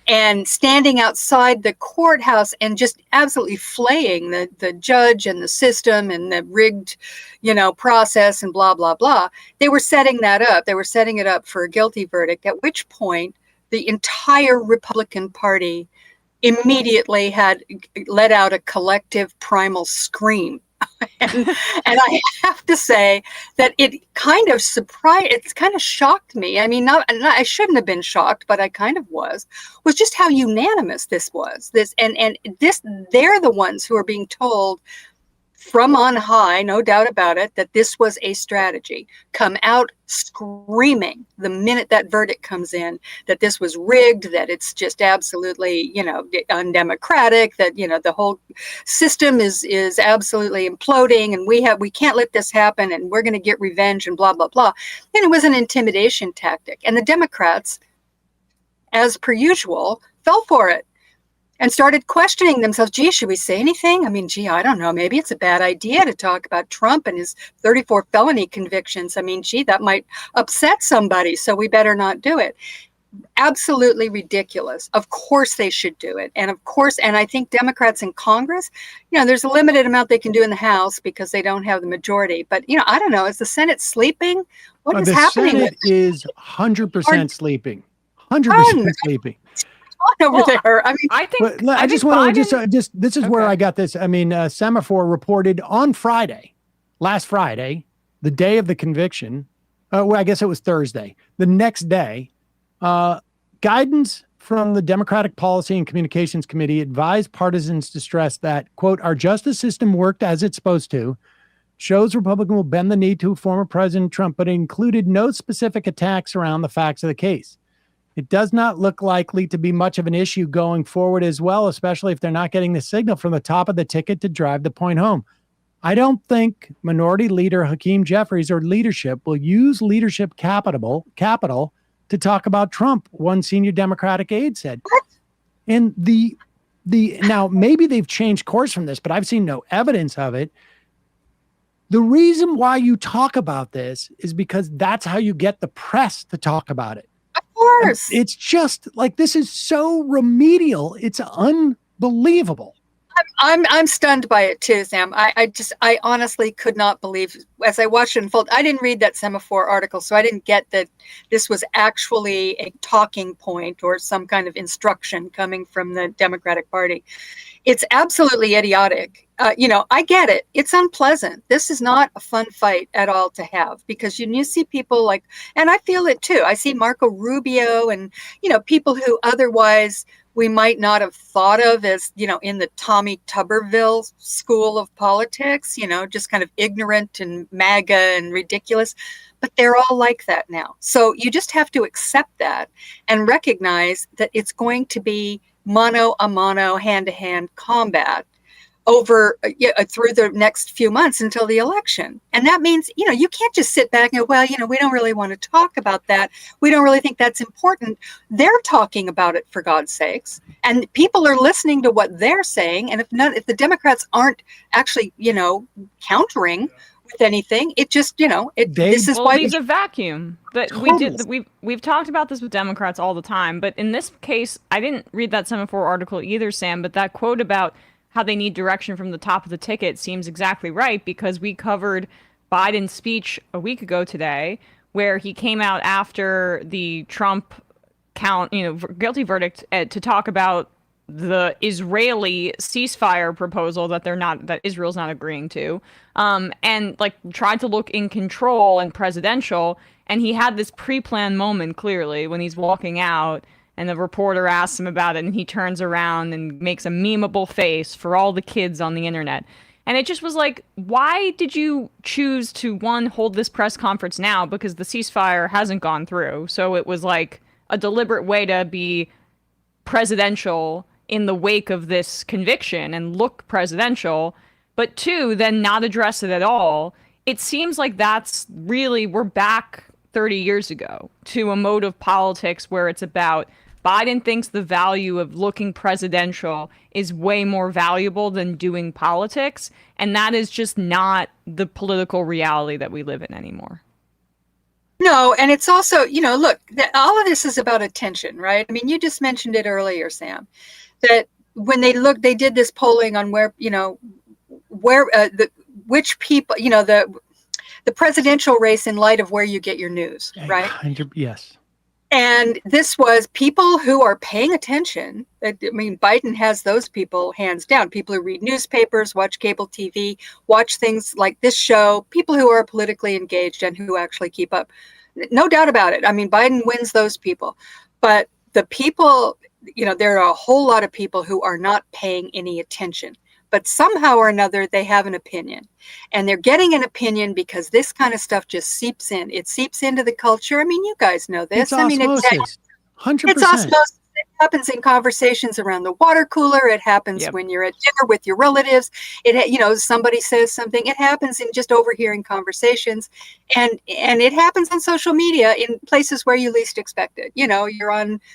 and standing outside the courthouse and just absolutely flaying the judge and the system and the rigged, process and blah, blah, blah. They were setting that up. They were setting it up for a guilty verdict, at which point the entire Republican Party immediately had let out a collective primal scream. and I have to say that it kind of shocked me. I mean, I shouldn't have been shocked, but I kind of was just how unanimous this was. They're the ones who are being told from on high, no doubt about it, that this was a strategy. Come out screaming the minute that verdict comes in, that this was rigged, that it's just absolutely, undemocratic, that, the whole system is absolutely imploding, and we can't let this happen, and we're going to get revenge and blah, blah, blah. And it was an intimidation tactic. And the Democrats, as per usual, fell for it and started questioning themselves. Gee, should we say anything? I mean, I don't know. Maybe it's a bad idea to talk about Trump and his 34 felony convictions. I mean, that might upset somebody, so we better not do it. Absolutely ridiculous. Of course they should do it. And I think Democrats in Congress, there's a limited amount they can do in the House because they don't have the majority. But, I don't know. Is the Senate sleeping? What is happening? The Senate is 100% sleeping. 100% sleeping. Over there. I mean, I just want to this is where I got this. I mean, Semaphore reported on last Friday, the day of the conviction. I guess it was Thursday. The next day, guidance from the Democratic Policy and Communications Committee advised partisans to stress that, quote, our justice system worked as it's supposed to, shows Republican will bend the knee to former President Trump, but it included no specific attacks around the facts of the case. It does not look likely to be much of an issue going forward as well, especially if they're not getting the signal from the top of the ticket to drive the point home. I don't think Minority Leader Hakeem Jeffries or leadership will use leadership capital to talk about Trump, one senior Democratic aide said. What? And now maybe they've changed course from this, but I've seen no evidence of it. The reason why you talk about this is because that's how you get the press to talk about it. Of course. And it's just like, this is so remedial. It's unbelievable. I'm stunned by it too, Sam. I honestly could not believe, as I watched it unfold. I didn't read that Semaphore article, so I didn't get that this was actually a talking point or some kind of instruction coming from the Democratic Party. It's absolutely idiotic. I get it. It's unpleasant. This is not a fun fight at all to have, because you see people like, and I feel it too. I see Marco Rubio and, people who otherwise we might not have thought of as, in the Tommy Tuberville school of politics, just kind of ignorant and MAGA and ridiculous, but they're all like that now. So you just have to accept that and recognize that it's going to be mano a mano, hand-to-hand combat over through the next few months until the election. And that means, you can't just sit back and go, well, we don't really want to talk about that. We don't really think that's important. They're talking about it, for God's sakes. And people are listening to what they're saying. And if the Democrats aren't actually, countering with anything, it just, this is why leaves a vacuum. But Totally. we've talked about this with Democrats all the time. But in this case, I didn't read that Semaphore article either, Sam, but that quote about how they need direction from the top of the ticket seems exactly right, because we covered Biden's speech a week ago today, where he came out after the Trump guilty verdict to talk about the Israeli ceasefire proposal that Israel's not agreeing to, and tried to look in control and presidential. And he had this pre-planned moment clearly when he's walking out, and the reporter asks him about it, and he turns around and makes a memeable face for all the kids on the internet. And it just was like, why did you choose to, one, hold this press conference now? Because the ceasefire hasn't gone through. So it was like a deliberate way to be presidential in the wake of this conviction and look presidential, but two, then not address it at all. It seems like that's really, we're back 30 years ago to a mode of politics where it's about Biden thinks the value of looking presidential is way more valuable than doing politics. And that is just not the political reality that we live in anymore. No, and it's also, look, all of this is about attention, right? I mean, you just mentioned it earlier, Sam, that when they did this polling on which people, the presidential race in light of where you get your news, right? Yes. And this was people who are paying attention. I mean, Biden has those people hands down. People who read newspapers, watch cable TV, watch things like this show, people who are politically engaged and who actually keep up. No doubt about it. I mean, Biden wins those people. But the people, there are a whole lot of people who are not paying any attention. But somehow or another, they have an opinion. And they're getting an opinion because this kind of stuff just seeps in. It seeps into the culture. I mean, you guys know this. It's osmosis. 100%. It's osmosis. It happens in conversations around the water cooler. It happens when you're at dinner with your relatives. Somebody says something. It happens in just overhearing conversations. And it happens on social media in places where you least expect it.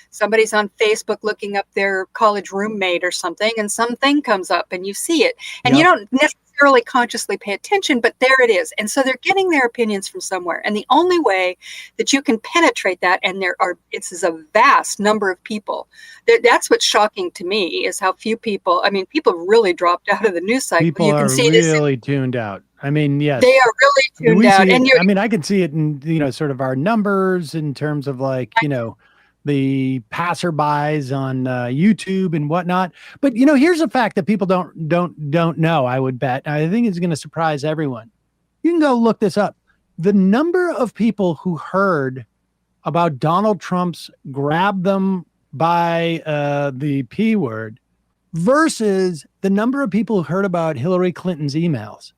Somebody's on Facebook looking up their college roommate or something, and something comes up and you see it. And you don't necessarily consciously pay attention, but there it is. And so they're getting their opinions from somewhere. And the only way that you can penetrate that, and it's a vast number of people. That's what's shocking to me is how few people, people really dropped out of the news cycle. People are really tuned out. I mean, yes. They are really tuned out. I can see it in, sort of our numbers in terms of the passerbys on YouTube and whatnot. But, here's a fact that people don't know, I would bet. I think it's going to surprise everyone. You can go look this up. The number of people who heard about Donald Trump's grab them by the P word versus the number of people who heard about Hillary Clinton's emails.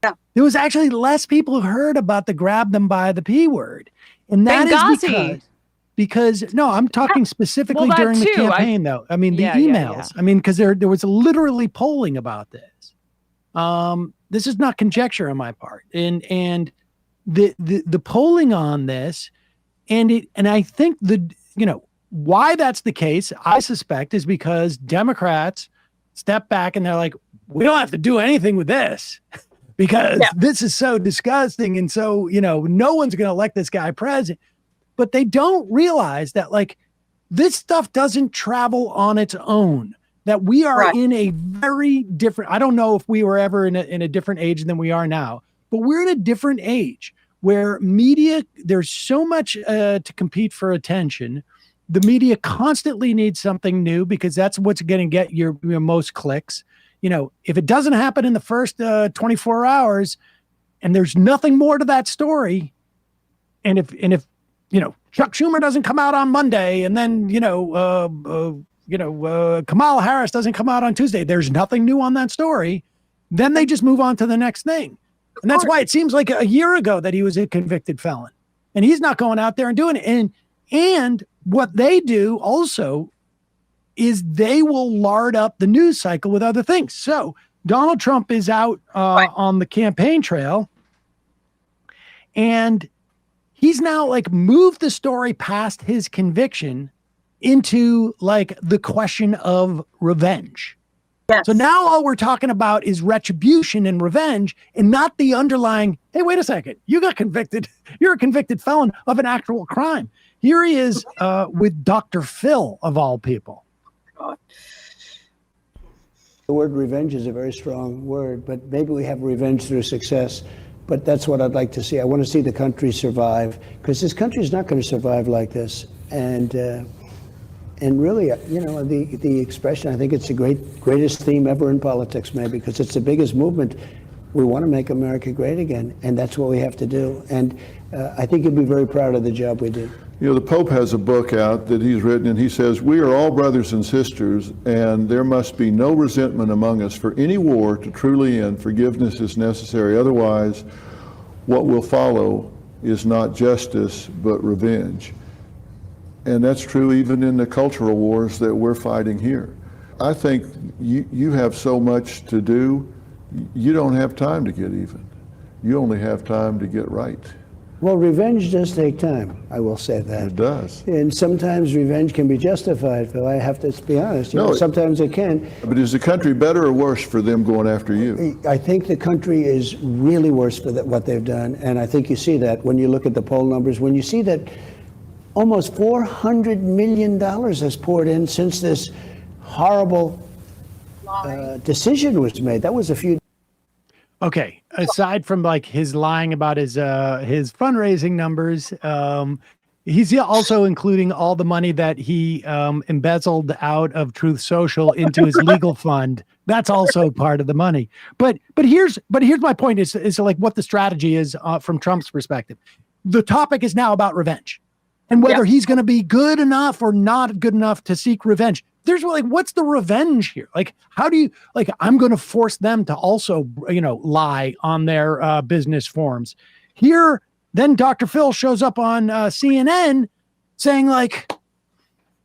Yeah. There was actually less people who heard about the grab them by the P word. And that is because no, I'm talking specifically during the campaign, though. I mean, the emails. I mean, because there was literally polling about this. This is not conjecture on my part. And the polling on this, and I think why that's the case, I suspect, is because Democrats step back and they're like, we don't have to do anything with this because this is so disgusting. And so, no one's going to elect this guy president. But they don't realize that this stuff doesn't travel on its own, that we are in a very different, I don't know if we were ever in a different age than we are now, but we're in a different age where media, there's so much to compete for attention. The media constantly needs something new because that's what's going to get your most clicks. If it doesn't happen in the first 24 hours and there's nothing more to that story, and if Chuck Schumer doesn't come out on Monday and then, Kamala Harris doesn't come out on Tuesday, there's nothing new on that story, then they just move on to the next thing. And that's why it seems like a year ago that he was a convicted felon and he's not going out there and doing it. And what they do also is they will lard up the news cycle with other things. So Donald Trump is out on the campaign trail and he's now moved the story past his conviction into the question of revenge. Yes. So now all we're talking about is retribution and revenge and not the underlying, hey, wait a second, you got convicted. You're a convicted felon of an actual crime. Here he is with Dr. Phil, of all people. The word revenge is a very strong word, but maybe we have revenge through success. But that's what I'd like to see. I want to see the country survive because this country is not going to survive like this. And really, the expression, I think it's the greatest theme ever in politics, maybe, because it's the biggest movement. We want to make America great again, and that's what we have to do. And I think you'll be very proud of the job we did. The Pope has a book out that he's written, and he says, we are all brothers and sisters, and there must be no resentment among us. For any war to truly end, forgiveness is necessary. Otherwise, what will follow is not justice, but revenge. And that's true even in the cultural wars that we're fighting here. I think you have so much to do, you don't have time to get even. You only have time to get right. Well, revenge does take time, I will say that. It does. And sometimes revenge can be justified, Phil. I have to be honest. You know, sometimes it can. But is the country better or worse for them going after you? I think the country is really worse for what they've done. And I think you see that when you look at the poll numbers, when you see that almost $400 million has poured in since this horrible decision was made. That was a few. Okay, aside from like his lying about his fundraising numbers, he's also including all the money that he embezzled out of Truth Social into his legal fund. That's also part of the money. But here's my point is like what the strategy is from Trump's perspective. The topic is now about revenge and whether he's going to be good enough or not good enough to seek revenge. There's like, what's the revenge here? Like, how do you, like, I'm going to force them to also, lie on their business forms. Here, then Dr. Phil shows up on CNN saying, like,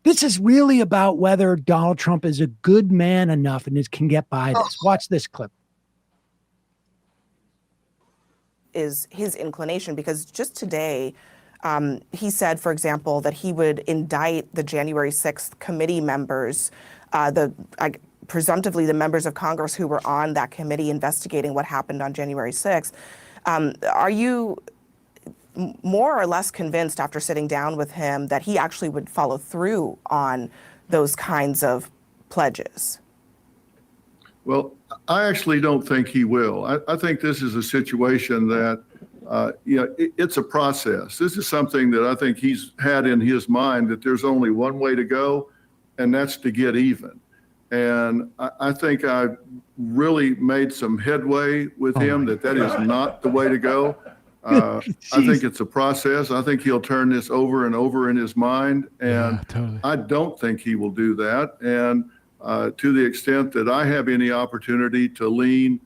this is really about whether Donald Trump is a good man enough and can get by this. Watch this clip. Is his inclination, because just today, he said, for example, that he would indict the January 6th committee members, presumptively the members of Congress who were on that committee investigating what happened on January 6th. Are you more or less convinced after sitting down with him that he actually would follow through on those kinds of pledges? Well, I actually don't think he will. I think this is a situation that it's a process. This is something that I think he's had in his mind, that there's only one way to go, and that's to get even. And I think I've really made some headway with him that is not the way to go. I think it's a process. I think he'll turn this over and over in his mind, and totally. I don't think he will do that. And to the extent that I have any opportunity to lean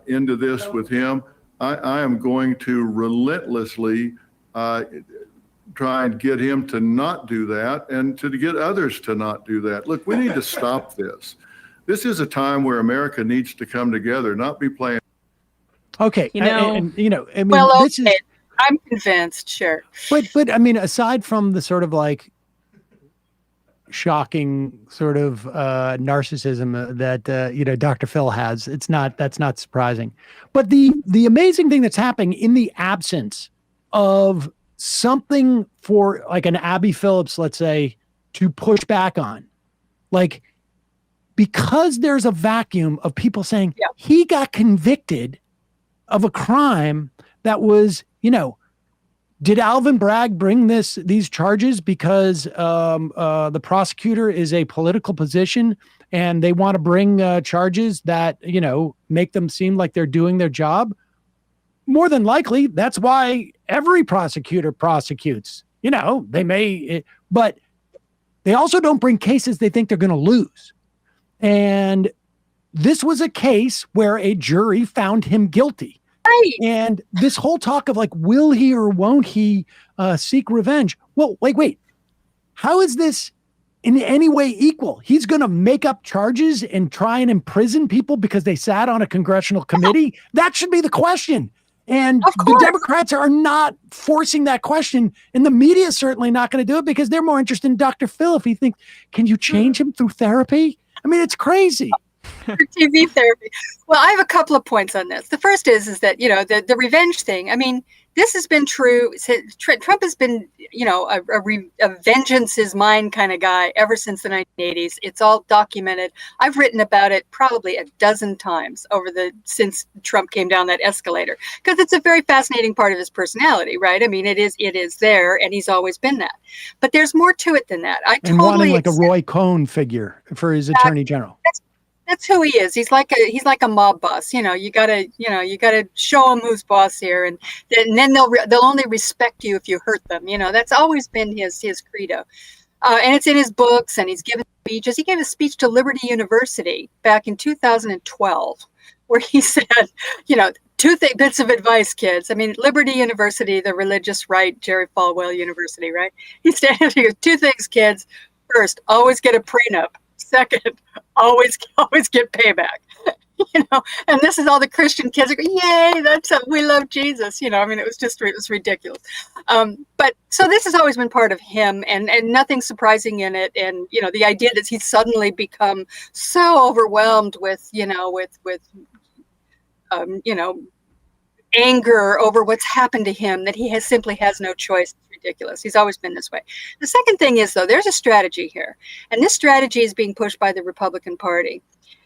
into this with him, I am going to relentlessly try and get him to not do that and to get others to not do that. Look, we need to stop this. This is a time where America needs to come together, not be playing. Okay. I mean, well, this is, I'm convinced, sure. But I mean, aside from the sort of like shocking sort of narcissism that Dr. Phil has, that's not surprising. But the amazing thing that's happening in the absence of something for like an Abby Phillips, let's say, to push back on, like, because there's a vacuum of people saying he got convicted of a crime that was, did Alvin Bragg bring these charges because the prosecutor is a political position and they want to bring charges that, make them seem like they're doing their job? More than likely, that's why every prosecutor prosecutes. They may, but they also don't bring cases they think they're going to lose. And this was a case where a jury found him guilty. Right. And this whole talk of like, will he or won't he seek revenge? Well, wait, how is this in any way equal? He's going to make up charges and try and imprison people because they sat on a congressional committee? That should be the question. And the Democrats are not forcing that question. And the media is certainly not going to do it because they're more interested in Dr. Phil. If he thinks, can you change him through therapy? I mean, it's crazy. TV therapy. Well, I have a couple of points on this. The first is that, the revenge thing. I mean, this has been true. Trump has been, a vengeance is mine kind of guy ever since the 1980s. It's all documented. I've written about it probably a dozen times since Trump came down that escalator, because it's a very fascinating part of his personality, right? I mean, it is there, and he's always been that. But there's more to it than that. And wanting like a Roy Cohn figure for his attorney general. That's who he is. He's like a mob boss. You gotta show him who's boss here, and then they'll only respect you if you hurt them. That's always been his credo, and it's in his books. And he's given speeches. He gave a speech to Liberty University back in 2012, where he said, two bits of advice, kids. I mean, Liberty University, the religious right, Jerry Falwell University, right? He said, two things, kids. First, always get a prenup. second, always get payback. And this is all the Christian kids are going, yay, we love Jesus. I mean, it was ridiculous. But so this has always been part of him, and nothing surprising in it. And, the idea that he's suddenly become so overwhelmed with anger over what's happened to him that he simply has no choice. It's ridiculous. He's always been this way. The second thing is, though, there's a strategy here, and this strategy is being pushed by the Republican Party.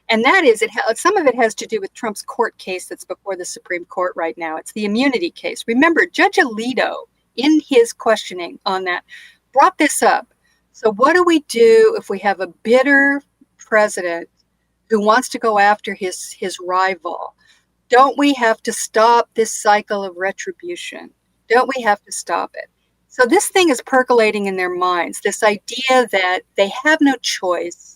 And that is, some of it has to do with Trump's court case that's before the Supreme Court right now. It's the immunity case. Remember, Judge Alito, in his questioning on that, brought this up. So what do we do if we have a bitter president who wants to go after his rival? Don't we have to stop this cycle of retribution? Don't we have to stop it? So this thing is percolating in their minds, this idea that they have no choice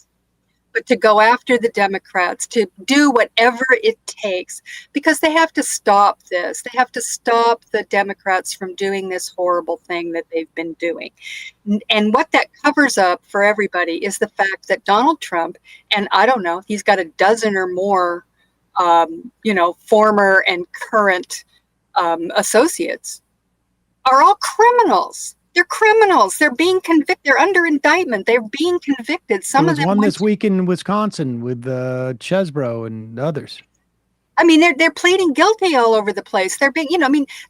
but to go after the Democrats, to do whatever it takes, because they have to stop this. They have to stop the Democrats from doing this horrible thing that they've been doing. And what that covers up for everybody is the fact that Donald Trump, and I don't know, he's got a dozen or more, former and current associates, are all criminals. They're criminals. They're being convicted. They're under indictment. They're being convicted. Some of them. One this week in Wisconsin with Chesbro and others. I mean, they're pleading guilty all over the place. They're being,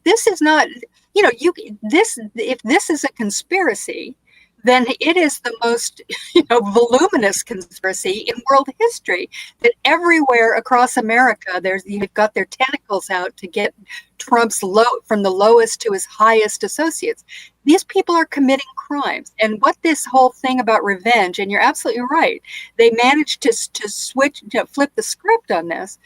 this is not, if this is a conspiracy, then it is the most, voluminous conspiracy in world history. That everywhere across America, they've got their tentacles out to get Trump's from the lowest to his highest associates. These people are committing crimes. And what this whole thing about revenge, and you're absolutely right, they managed to flip the script on this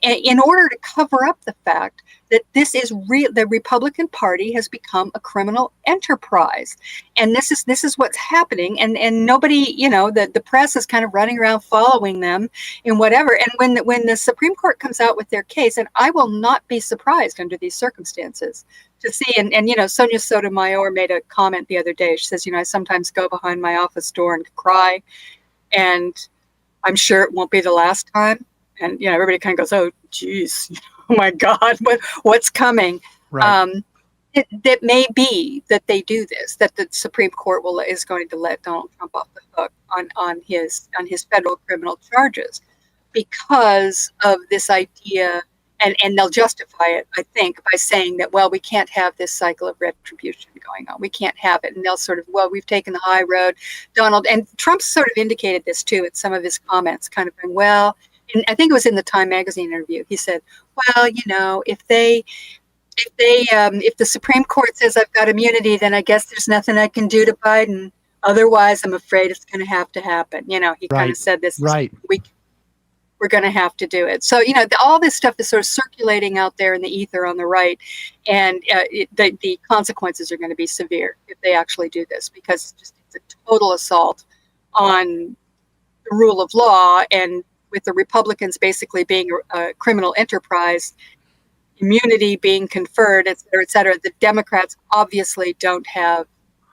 in order to cover up the fact that this is real. The Republican Party has become a criminal enterprise, and this is what's happening. And nobody, the press is kind of running around following them and whatever. And when the Supreme Court comes out with their case, and I will not be surprised under these circumstances to see. And Sonia Sotomayor made a comment the other day. She says, I sometimes go behind my office door and cry, and I'm sure it won't be the last time. And everybody kind of goes, "Oh, geez, oh my God, what's coming?" Right. That may be that they do this. That the Supreme Court is going to let Donald Trump off the hook on his federal criminal charges because of this idea, and they'll justify it, I think, by saying that, well, we can't have this cycle of retribution going on. We can't have it, and they'll sort of, well, we've taken the high road. Donald and Trump sort of indicated this too in some of his comments, kind of going, well. And I think it was in the Time magazine interview. He said, well, if the Supreme Court says I've got immunity, then I guess there's nothing I can do to Biden. Otherwise, I'm afraid it's going to have to happen. He kind of said this, right. We're going to have to do it. So, all this stuff is sort of circulating out there in the ether on the right. And the consequences are going to be severe if they actually do this, because it's a total assault on the rule of law, and with the Republicans basically being a criminal enterprise, immunity being conferred, et cetera, the Democrats obviously don't have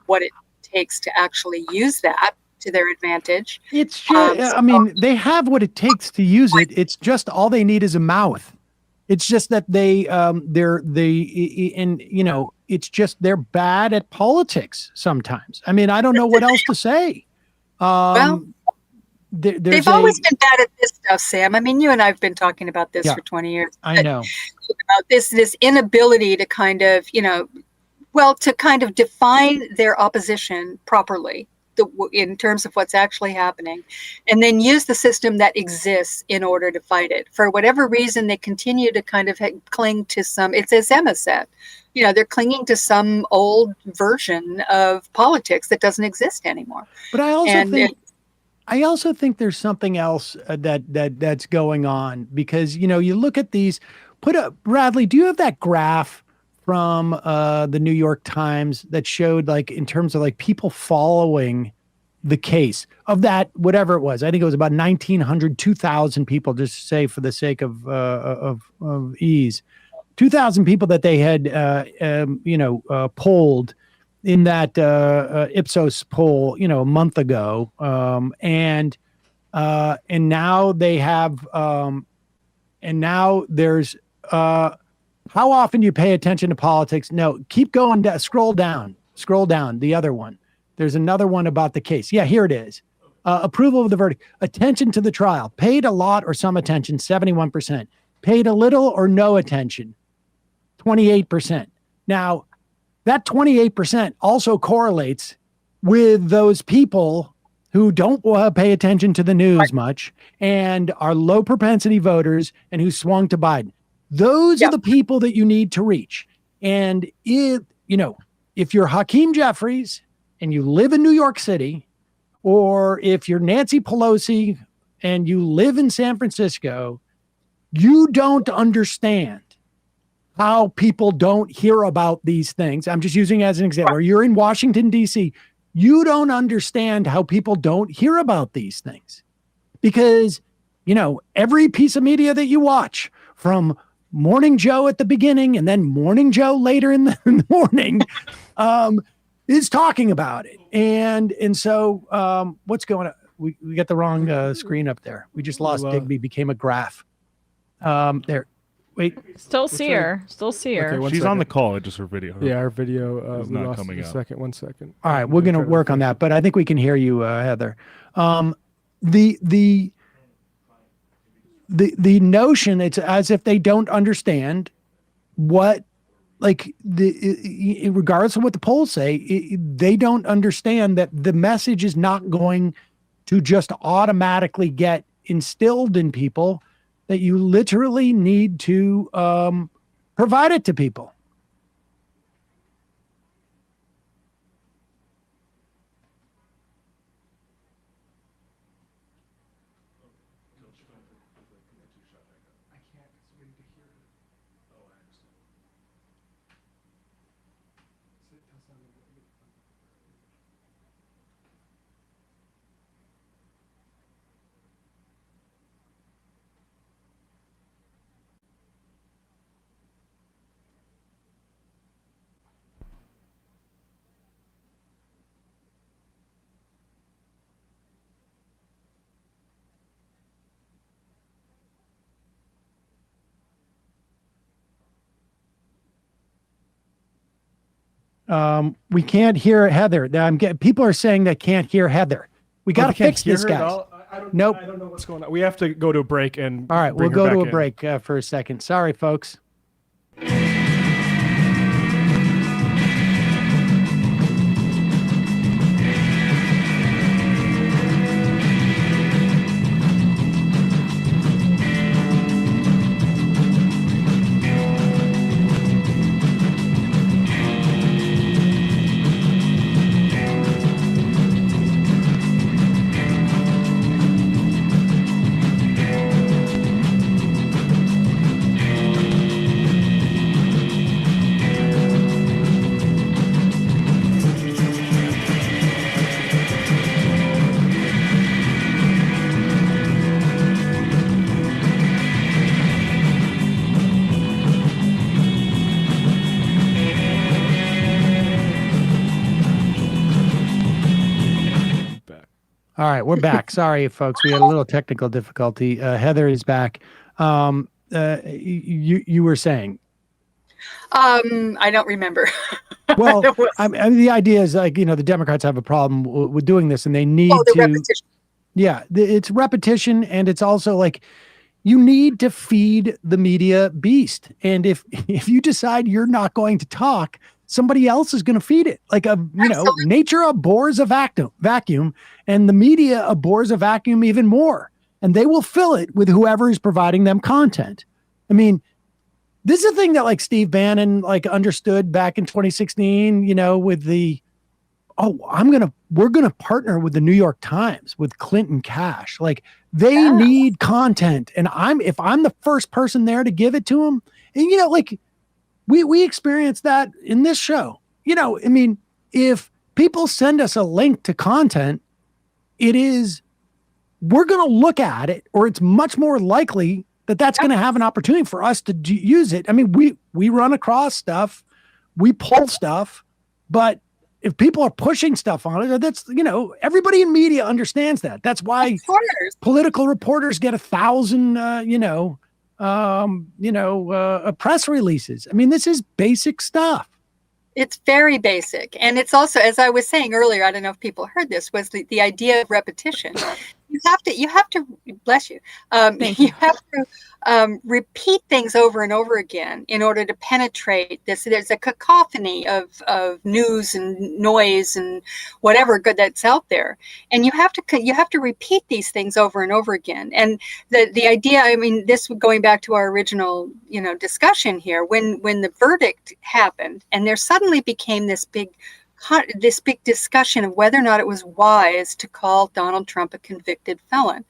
what it takes to actually use that to their advantage. It's just, they have what it takes to use it. It's just all they need is a mouth. It's just that it's just they're bad at politics sometimes. I don't know what else to say. They've always been bad at this stuff, Sam. You and I have been talking about this for 20 years. I know. About this inability to kind of, to kind of define their opposition properly in terms of what's actually happening, and then use the system that exists in order to fight it. For whatever reason, they continue to kind of cling to it's as Emma said, they're clinging to some old version of politics that doesn't exist anymore. But I also think there's something else that's going on, because you look at these. Bradley, do you have that graph from the New York Times that showed, like, in terms of like people following the case of that, whatever it was? I think it was about 1,900, 2,000 people, just to say for the sake of ease, 2,000 people that they had polled in that Ipsos poll, a month ago. And And now they have, and now there's, how often do you pay attention to politics? No, keep going, scroll down, the other one. There's another one about the case. Yeah, here it is. Approval of the verdict, attention to the trial, paid a lot or some attention, 71%, paid a little or no attention, 28%. Now, that 28% also correlates with those people who don't pay attention to the news much and are low propensity voters and who swung to Biden. Those are the people that you need to reach. And if you're Hakeem Jeffries and you live in New York City, or if you're Nancy Pelosi and you live in San Francisco, you don't understand how people don't hear about these things. I'm just using it as an example. Or you're in Washington, D.C., you don't understand how people don't hear about these things. Because, every piece of media that you watch, from Morning Joe at the beginning and then Morning Joe later in the morning, is talking about it. And so what's going on? We got the wrong screen up there. We just lost Digby, became a graph. There. Wait. Still see her. Okay, she's on the call. Just her video. Yeah, our video is not coming out. One second. All right, we're going to work on that, but I think we can hear you, Heather. The notion, it's as if they don't understand what, regardless of what the polls say, they don't understand that the message is not going to just automatically get instilled in people, that you literally need to provide it to people. We can't hear Heather. People are saying they can't hear Heather. We got to fix this, guys. Nope. I don't know what's going on. We have to go to a break and. All right, we'll go to a break for a second. Sorry, folks. All right, we're back. Sorry, folks. We had a little technical difficulty. Heather is back. You were saying? I don't remember. Well, the idea is the Democrats have a problem with doing this, and they need to. Repetition. Yeah, it's repetition, and it's also you need to feed the media beast. And if you decide you're not going to talk, somebody else is going to feed it. Nature abhors a vacuum, and the media abhors a vacuum even more. And they will fill it with whoever is providing them content. I mean, this is a thing that Steve Bannon understood back in 2016, with the, we're going to partner with the New York Times, with Clinton Cash. They need content. And if I'm the first person there to give it to them, and we experienced that in this show. If people send us a link to content, we're going to look at it, or it's much more likely that that's going to have an opportunity for us to use it. I mean, we run across stuff, we pull stuff, but if people are pushing stuff on it, that's, everybody in media understands that. That's why political reporters get 1,000, press releases. I mean, this is basic stuff. It's very bbasic. And it's also, as I was saying earlier, I don't know if people heard this, was the idea of repetition. You have to, bless you. You have to repeat things over and over again in order to penetrate this. There's a cacophony of news and noise and whatever good that's out there. And you have to repeat these things over and over again. And the idea, I mean, this going back to our original, discussion here, when the verdict happened and there suddenly became this big discussion of whether or not it was wise to call Donald Trump a convicted felon.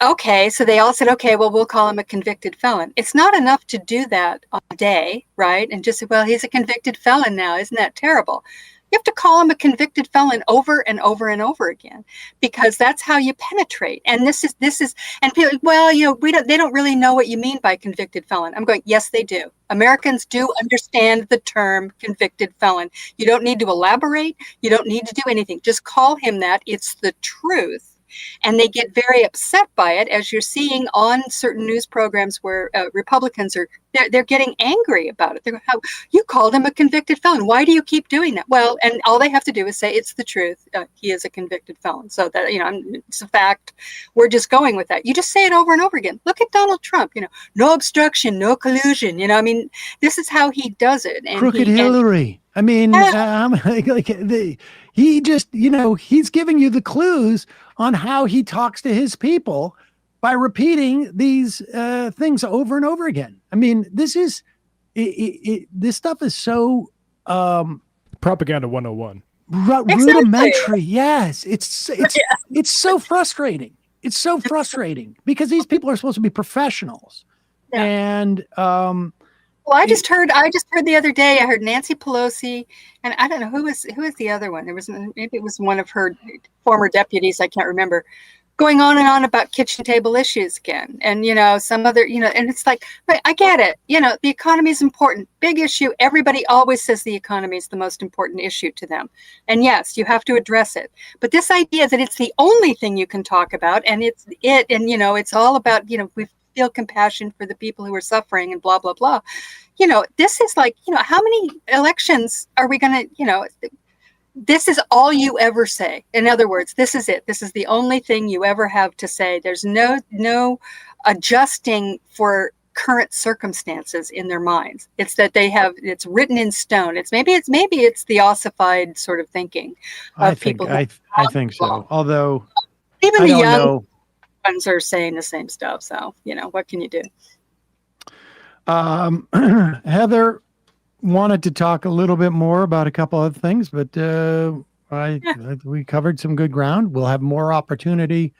Okay, so they all said, okay, well, we'll call him a convicted felon. It's not enough to do that on a day, right? And just say, well, he's a convicted felon now. Isn't that terrible? You have to call him a convicted felon over and over and over again, because that's how you penetrate. And this is, and people, well, they don't really know what you mean by convicted felon. I'm going, yes, they do. Americans do understand the term convicted felon. You don't need to elaborate. You don't need to do anything. Just call him that. It's the truth. And they get very upset by it, as you're seeing on certain news programs where Republicans they're getting angry about it. They're going, how you called him a convicted felon? Why do you keep doing that? Well, and all they have to do is say it's the truth. He is a convicted felon. So that it's a fact. We're just going with that. You just say it over and over again. Look at Donald Trump. No obstruction, no collusion. I mean, this is how he does it. And Crooked Hillary. I mean, he just, he's giving you the clues on how he talks to his people by repeating these things over and over again. I mean, this stuff is so propaganda 101. Rudimentary. Yes, it's so frustrating. It's so frustrating because these people are supposed to be professionals, and well, I just heard the other day, I heard Nancy Pelosi, and I don't know who was the other one. Maybe it was one of her former deputies, I can't remember, going on and on about kitchen table issues again. And, some other, and it's like, right, I get it. The economy is important, big issue. Everybody always says the economy is the most important issue to them. And yes, you have to address it. But this idea that it's the only thing you can talk about, and it's all about, we feel compassion for the people who are suffering and blah, blah, blah. This is like, how many elections are we going to, this is all you ever say. In other words, this is it. This is the only thing you ever have to say. There's no adjusting for current circumstances in their minds. It's that it's written in stone. Maybe it's the ossified sort of thinking of people. I think so. Although even the young ones are saying the same stuff. So, what can you do? Heather wanted to talk a little bit more about a couple of things, but we covered some good ground. We'll have more opportunity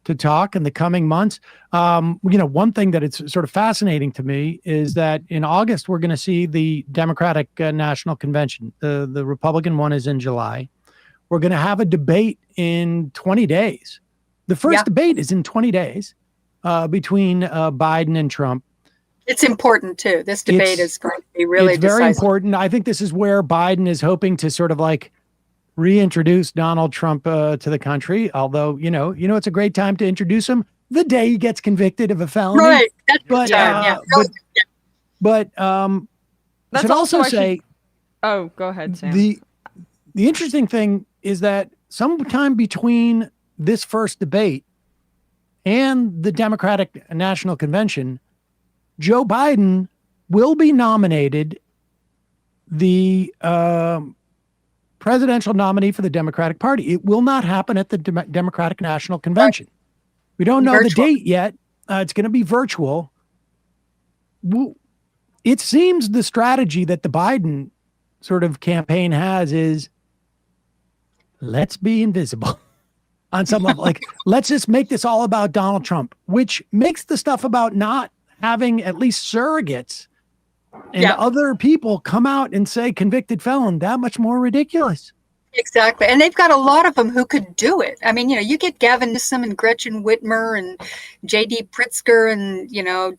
to talk in the coming months. One thing that it's sort of fascinating to me is that in August, we're going to see the Democratic National Convention. The Republican one is in July. We're going to have a debate in 20 days. The first debate is in 20 days between Biden and Trump. It's important too. This debate is going to be really decisive. Very important. I think this is where Biden is hoping to sort of like reintroduce Donald Trump to the country. Although, it's a great time to introduce him the day he gets convicted of a felony. Right. That's the time. But I should also say, oh, go ahead, Sam. The interesting thing is that sometime between this first debate and the Democratic National Convention, Joe Biden will be nominated the presidential nominee for the Democratic Party. It will not happen at the Democratic National Convention. We don't know the date yet. It's going to be virtual. It seems the strategy that the Biden sort of campaign has is let's be invisible on some level. Like, let's just make this all about Donald Trump, which makes the stuff about not having at least surrogates and other people come out and say convicted felon that much more ridiculous. Exactly. And they've got a lot of them who could do it. I mean, you get Gavin Newsom and Gretchen Whitmer and J.D. Pritzker and,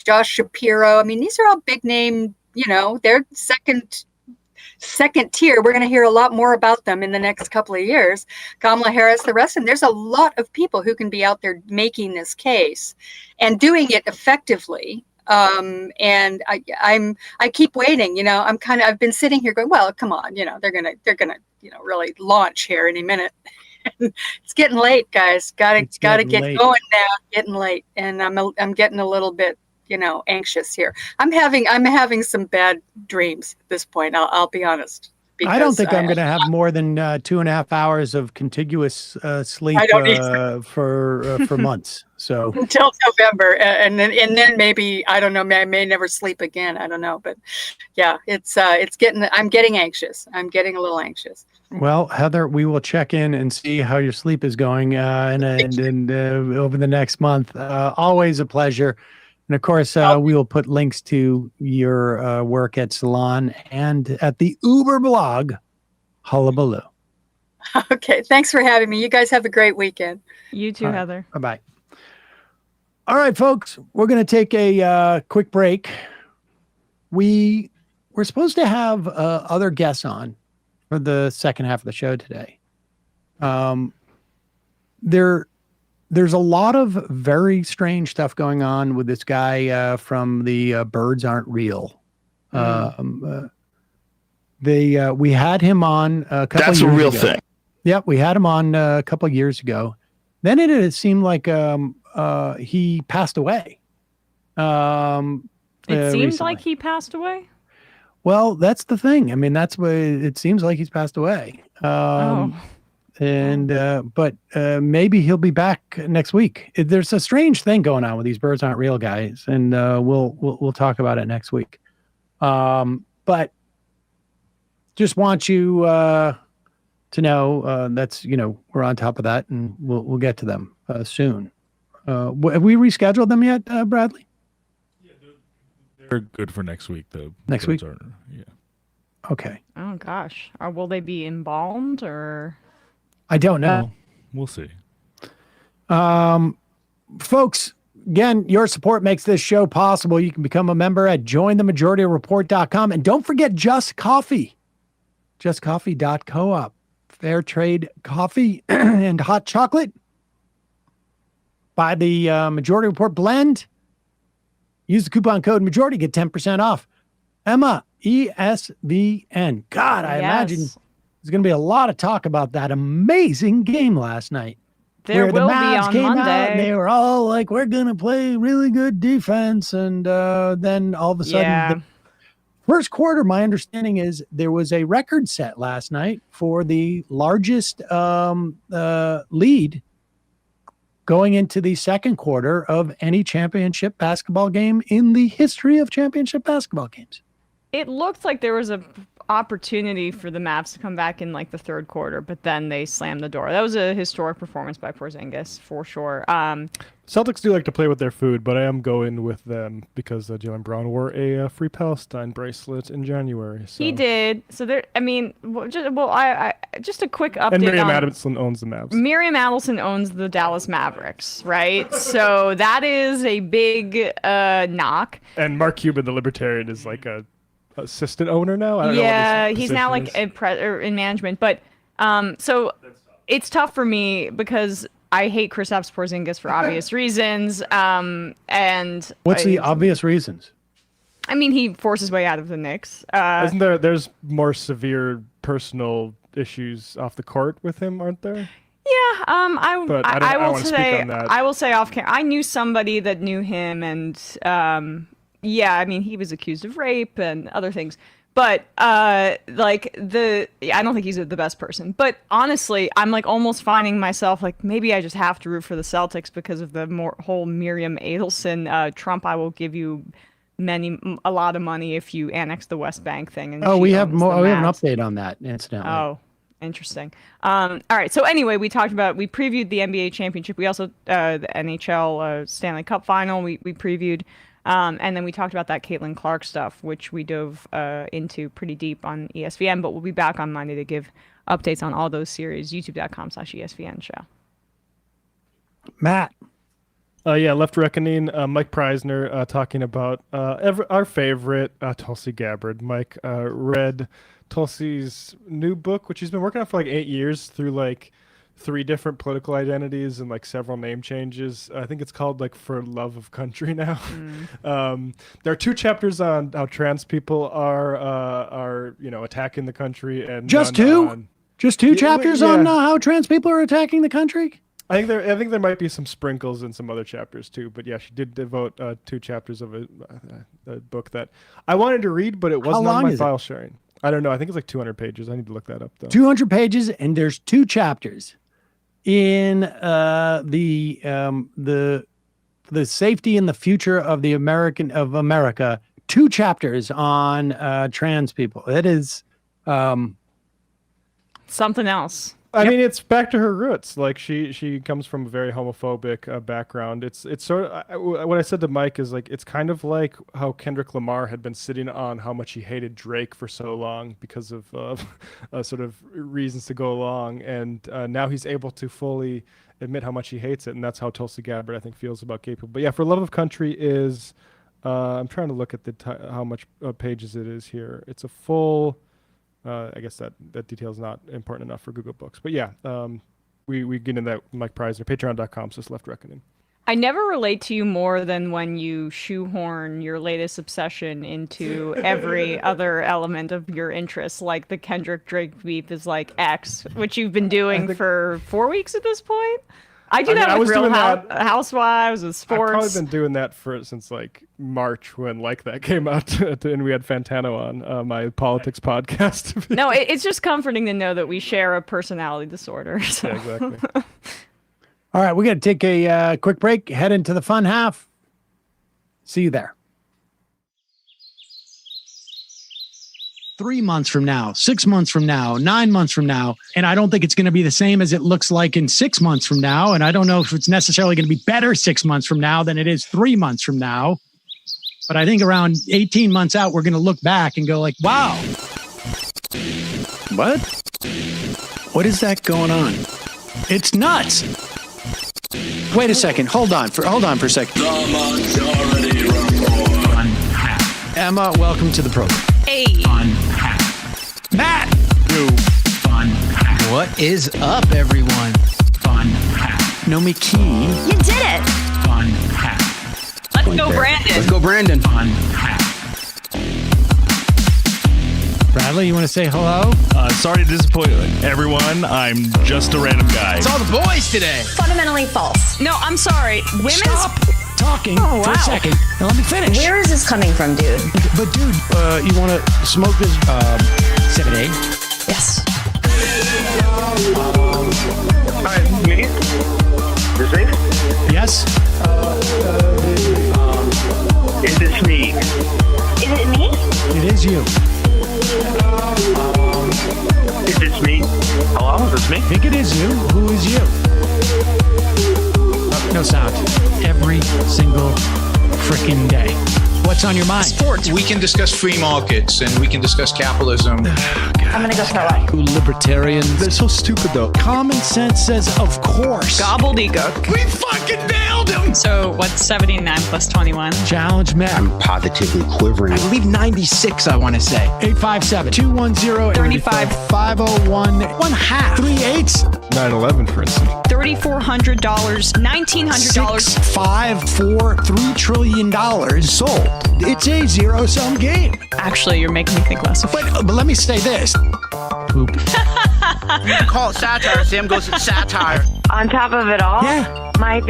Josh Shapiro. I mean, these are all big name, they're second second tier. We're going to hear a lot more about them in the next couple of years. Kamala Harris, the rest, and there's a lot of people who can be out there making this case and doing it effectively. And I keep waiting, I've been sitting here going, well, come on, they're gonna, really launch here any minute. It's getting late, guys. Gotta get late. going now. Getting late, and I'm getting a little bit, anxious here. I'm having some bad dreams at this point. I'll be honest. I don't think I'm going to have more than 2.5 hours of contiguous sleep for months. So until November, and then maybe, I don't know. I may never sleep again. I don't know, but yeah, I'm getting anxious. I'm getting a little anxious. Well, Heather, we will check in and see how your sleep is going and over the next month. Always a pleasure. And of course, we will put links to your work at Salon and at the Uber blog, Hullabaloo. Okay. Thanks for having me. You guys have a great weekend. You too, Heather. Bye-bye. All right, folks, we're going to take a quick break. We're supposed to have other guests on for the second half of the show today. There's a lot of very strange stuff going on with this guy from the Birds Aren't Real. We had him on a couple of years ago. That's a real thing. Yep, we had him on a couple of years ago. Then it seemed like he passed away. It seemed recently. like he passed away? Well, that's the thing. I mean, that's what it seems like he's passed away. But maybe he'll be back next week. There's a strange thing going on with these Birds Aren't Real guys, and we'll talk about it next week. But just want you to know that's we're on top of that, and we'll get to them soon. Have we rescheduled them yet, Bradley? Yeah, they're good for next week, though. Next week? Yeah. Okay. Oh gosh, will they be embalmed or? I don't know. We'll see. Folks, again, your support makes this show possible. You can become a member at jointhemajorityreport.com. And don't forget Just Coffee. JustCoffee.coop. Fair trade coffee and hot chocolate. Buy the Majority Report blend. Use the coupon code Majority, get 10% off. Emma, ESVN. God, I imagine there's going to be a lot of talk about that amazing game last night. There will be on came Monday. Out and they were all like, we're going to play really good defense. And then all of a sudden, the first quarter, my understanding is there was a record set last night for the largest lead going into the second quarter of any championship basketball game in the history of championship basketball games. It looked like there was a opportunity for the Mavs to come back in like the third quarter, but then they slammed the door. That was a historic performance by Porzingis for sure. Celtics do like to play with their food, but I am going with them because Jaylen Brown wore a Free Palestine bracelet in January. So. He did. So there. I mean, just a quick update. And Miriam Adelson owns the Mavs. Miriam Adelson owns the Dallas Mavericks, right? So that is a big knock. And Mark Cuban, the Libertarian, is like a assistant owner now. I don't know what he's now like in management. But so it's tough for me because I hate Kristaps Porzingis for obvious reasons. And what's the obvious reasons? I mean, he forced his way out of the Knicks. Isn't there's more severe personal issues off the court with him, aren't there? Yeah, I will say off camera. I knew somebody that knew him, and yeah, I mean, he was accused of rape and other things. But I don't think he's the best person. But honestly, I'm like almost finding myself like maybe I just have to root for the Celtics because of the whole Miriam Adelson Trump. I will give you a lot of money if you annex the West Bank thing. And we have more. We have an update on that incidentally. Oh, interesting. All right. So anyway, we previewed the NBA championship. We also the NHL Stanley Cup final. We previewed. And then we talked about that Caitlin Clark stuff, which we dove into pretty deep on ESPN, but we'll be back on Monday to give updates on all those series, youtube.com/ESPN show. Matt. Left Reckoning, Mike Preisner talking about our favorite, Tulsi Gabbard. Mike read Tulsi's new book, which he's been working on for like 8 years through like 3 different political identities and like several name changes. I think it's called like For Love of Country now. There are 2 chapters on how trans people are attacking the country, and just 2 chapters on how trans people are attacking the country. I think there might be some sprinkles in some other chapters too, but yeah, she did devote 2 chapters of a book that I wanted to read, but it wasn't on my file sharing. I don't know. I think it's like 200 pages. I need to look that up though. 200 pages, and there's 2 chapters in the safety and the future of America. 2 chapters on trans people. It is something else. I mean, it's back to her roots. Like she comes from a very homophobic background. It's sort of what I said to Mike is like it's kind of like how Kendrick Lamar had been sitting on how much he hated Drake for so long because of sort of reasons to go along, and now he's able to fully admit how much he hates it, and that's how Tulsi Gabbard I think feels about gay people. But yeah, For Love of Country is I'm trying to look at how much pages it is here. It's a full. I guess that detail is not important enough for Google Books. But yeah, we get into that with Mike Preisner, patreon.com/Left Reckoning. I never relate to you more than when you shoehorn your latest obsession into every other element of your interests, like the Kendrick Drake beef is like X, which you've been doing for 4 weeks at this point. I do that with Real Housewives, with sports. I've probably been doing that since like March when Like That came out, and we had Fantano on my politics podcast. No, it's just comforting to know that we share a personality disorder. So. Yeah, exactly. All right, we're going to take a quick break, head into the fun half. See you there. 3 months from now, 6 months from now, 9 months from now. And I don't think it's going to be the same as it looks like in 6 months from now. And I don't know if it's necessarily going to be better 6 months from now than it is 3 months from now. But I think around 18 months out, we're going to look back and go like, wow. What? What is that going on? It's nuts. Wait a second. Hold on for a second. The Majority Report. Emma, welcome to the program. Hey. Matt. Fun. What is up, everyone? Fun. Nomi Key. You did it. Fun. Let's go, Brandon. Let's go, Brandon. Fun. Bradley, you want to say hello? Sorry to disappoint everyone. I'm just a random guy. It's all the boys today. Fundamentally false. No, I'm sorry. Women's Stop talking for a second. Now let me finish. Where is this coming from, dude? But dude, you want to smoke this 7A? Yes. Hi, me? Is this? Yes. Is this me? Is it me? It is you. Is this me? Hello, is this me? I think it is you. Who is you? No sound. Every single freaking day. What's on your mind? Sports. We can discuss free markets and we can discuss capitalism. I'm gonna go throw up. Libertarians. They're so stupid though. Common sense says, of course. gobbledygook. We fucking nailed him! So what's 79 plus 21? Challenge Matt. I'm positively quivering. I believe 96, I want to say. 857-210-3501. 1 half. 3 8s. 9/11, for instance. $3,400, $1,900. 6, 5, 4, $3 trillion sold. It's a zero-sum game. Actually, you're making me think less of it. But let me say this. Poop. You call it satire. Sam goes, it's satire. On top of it all, Yeah. my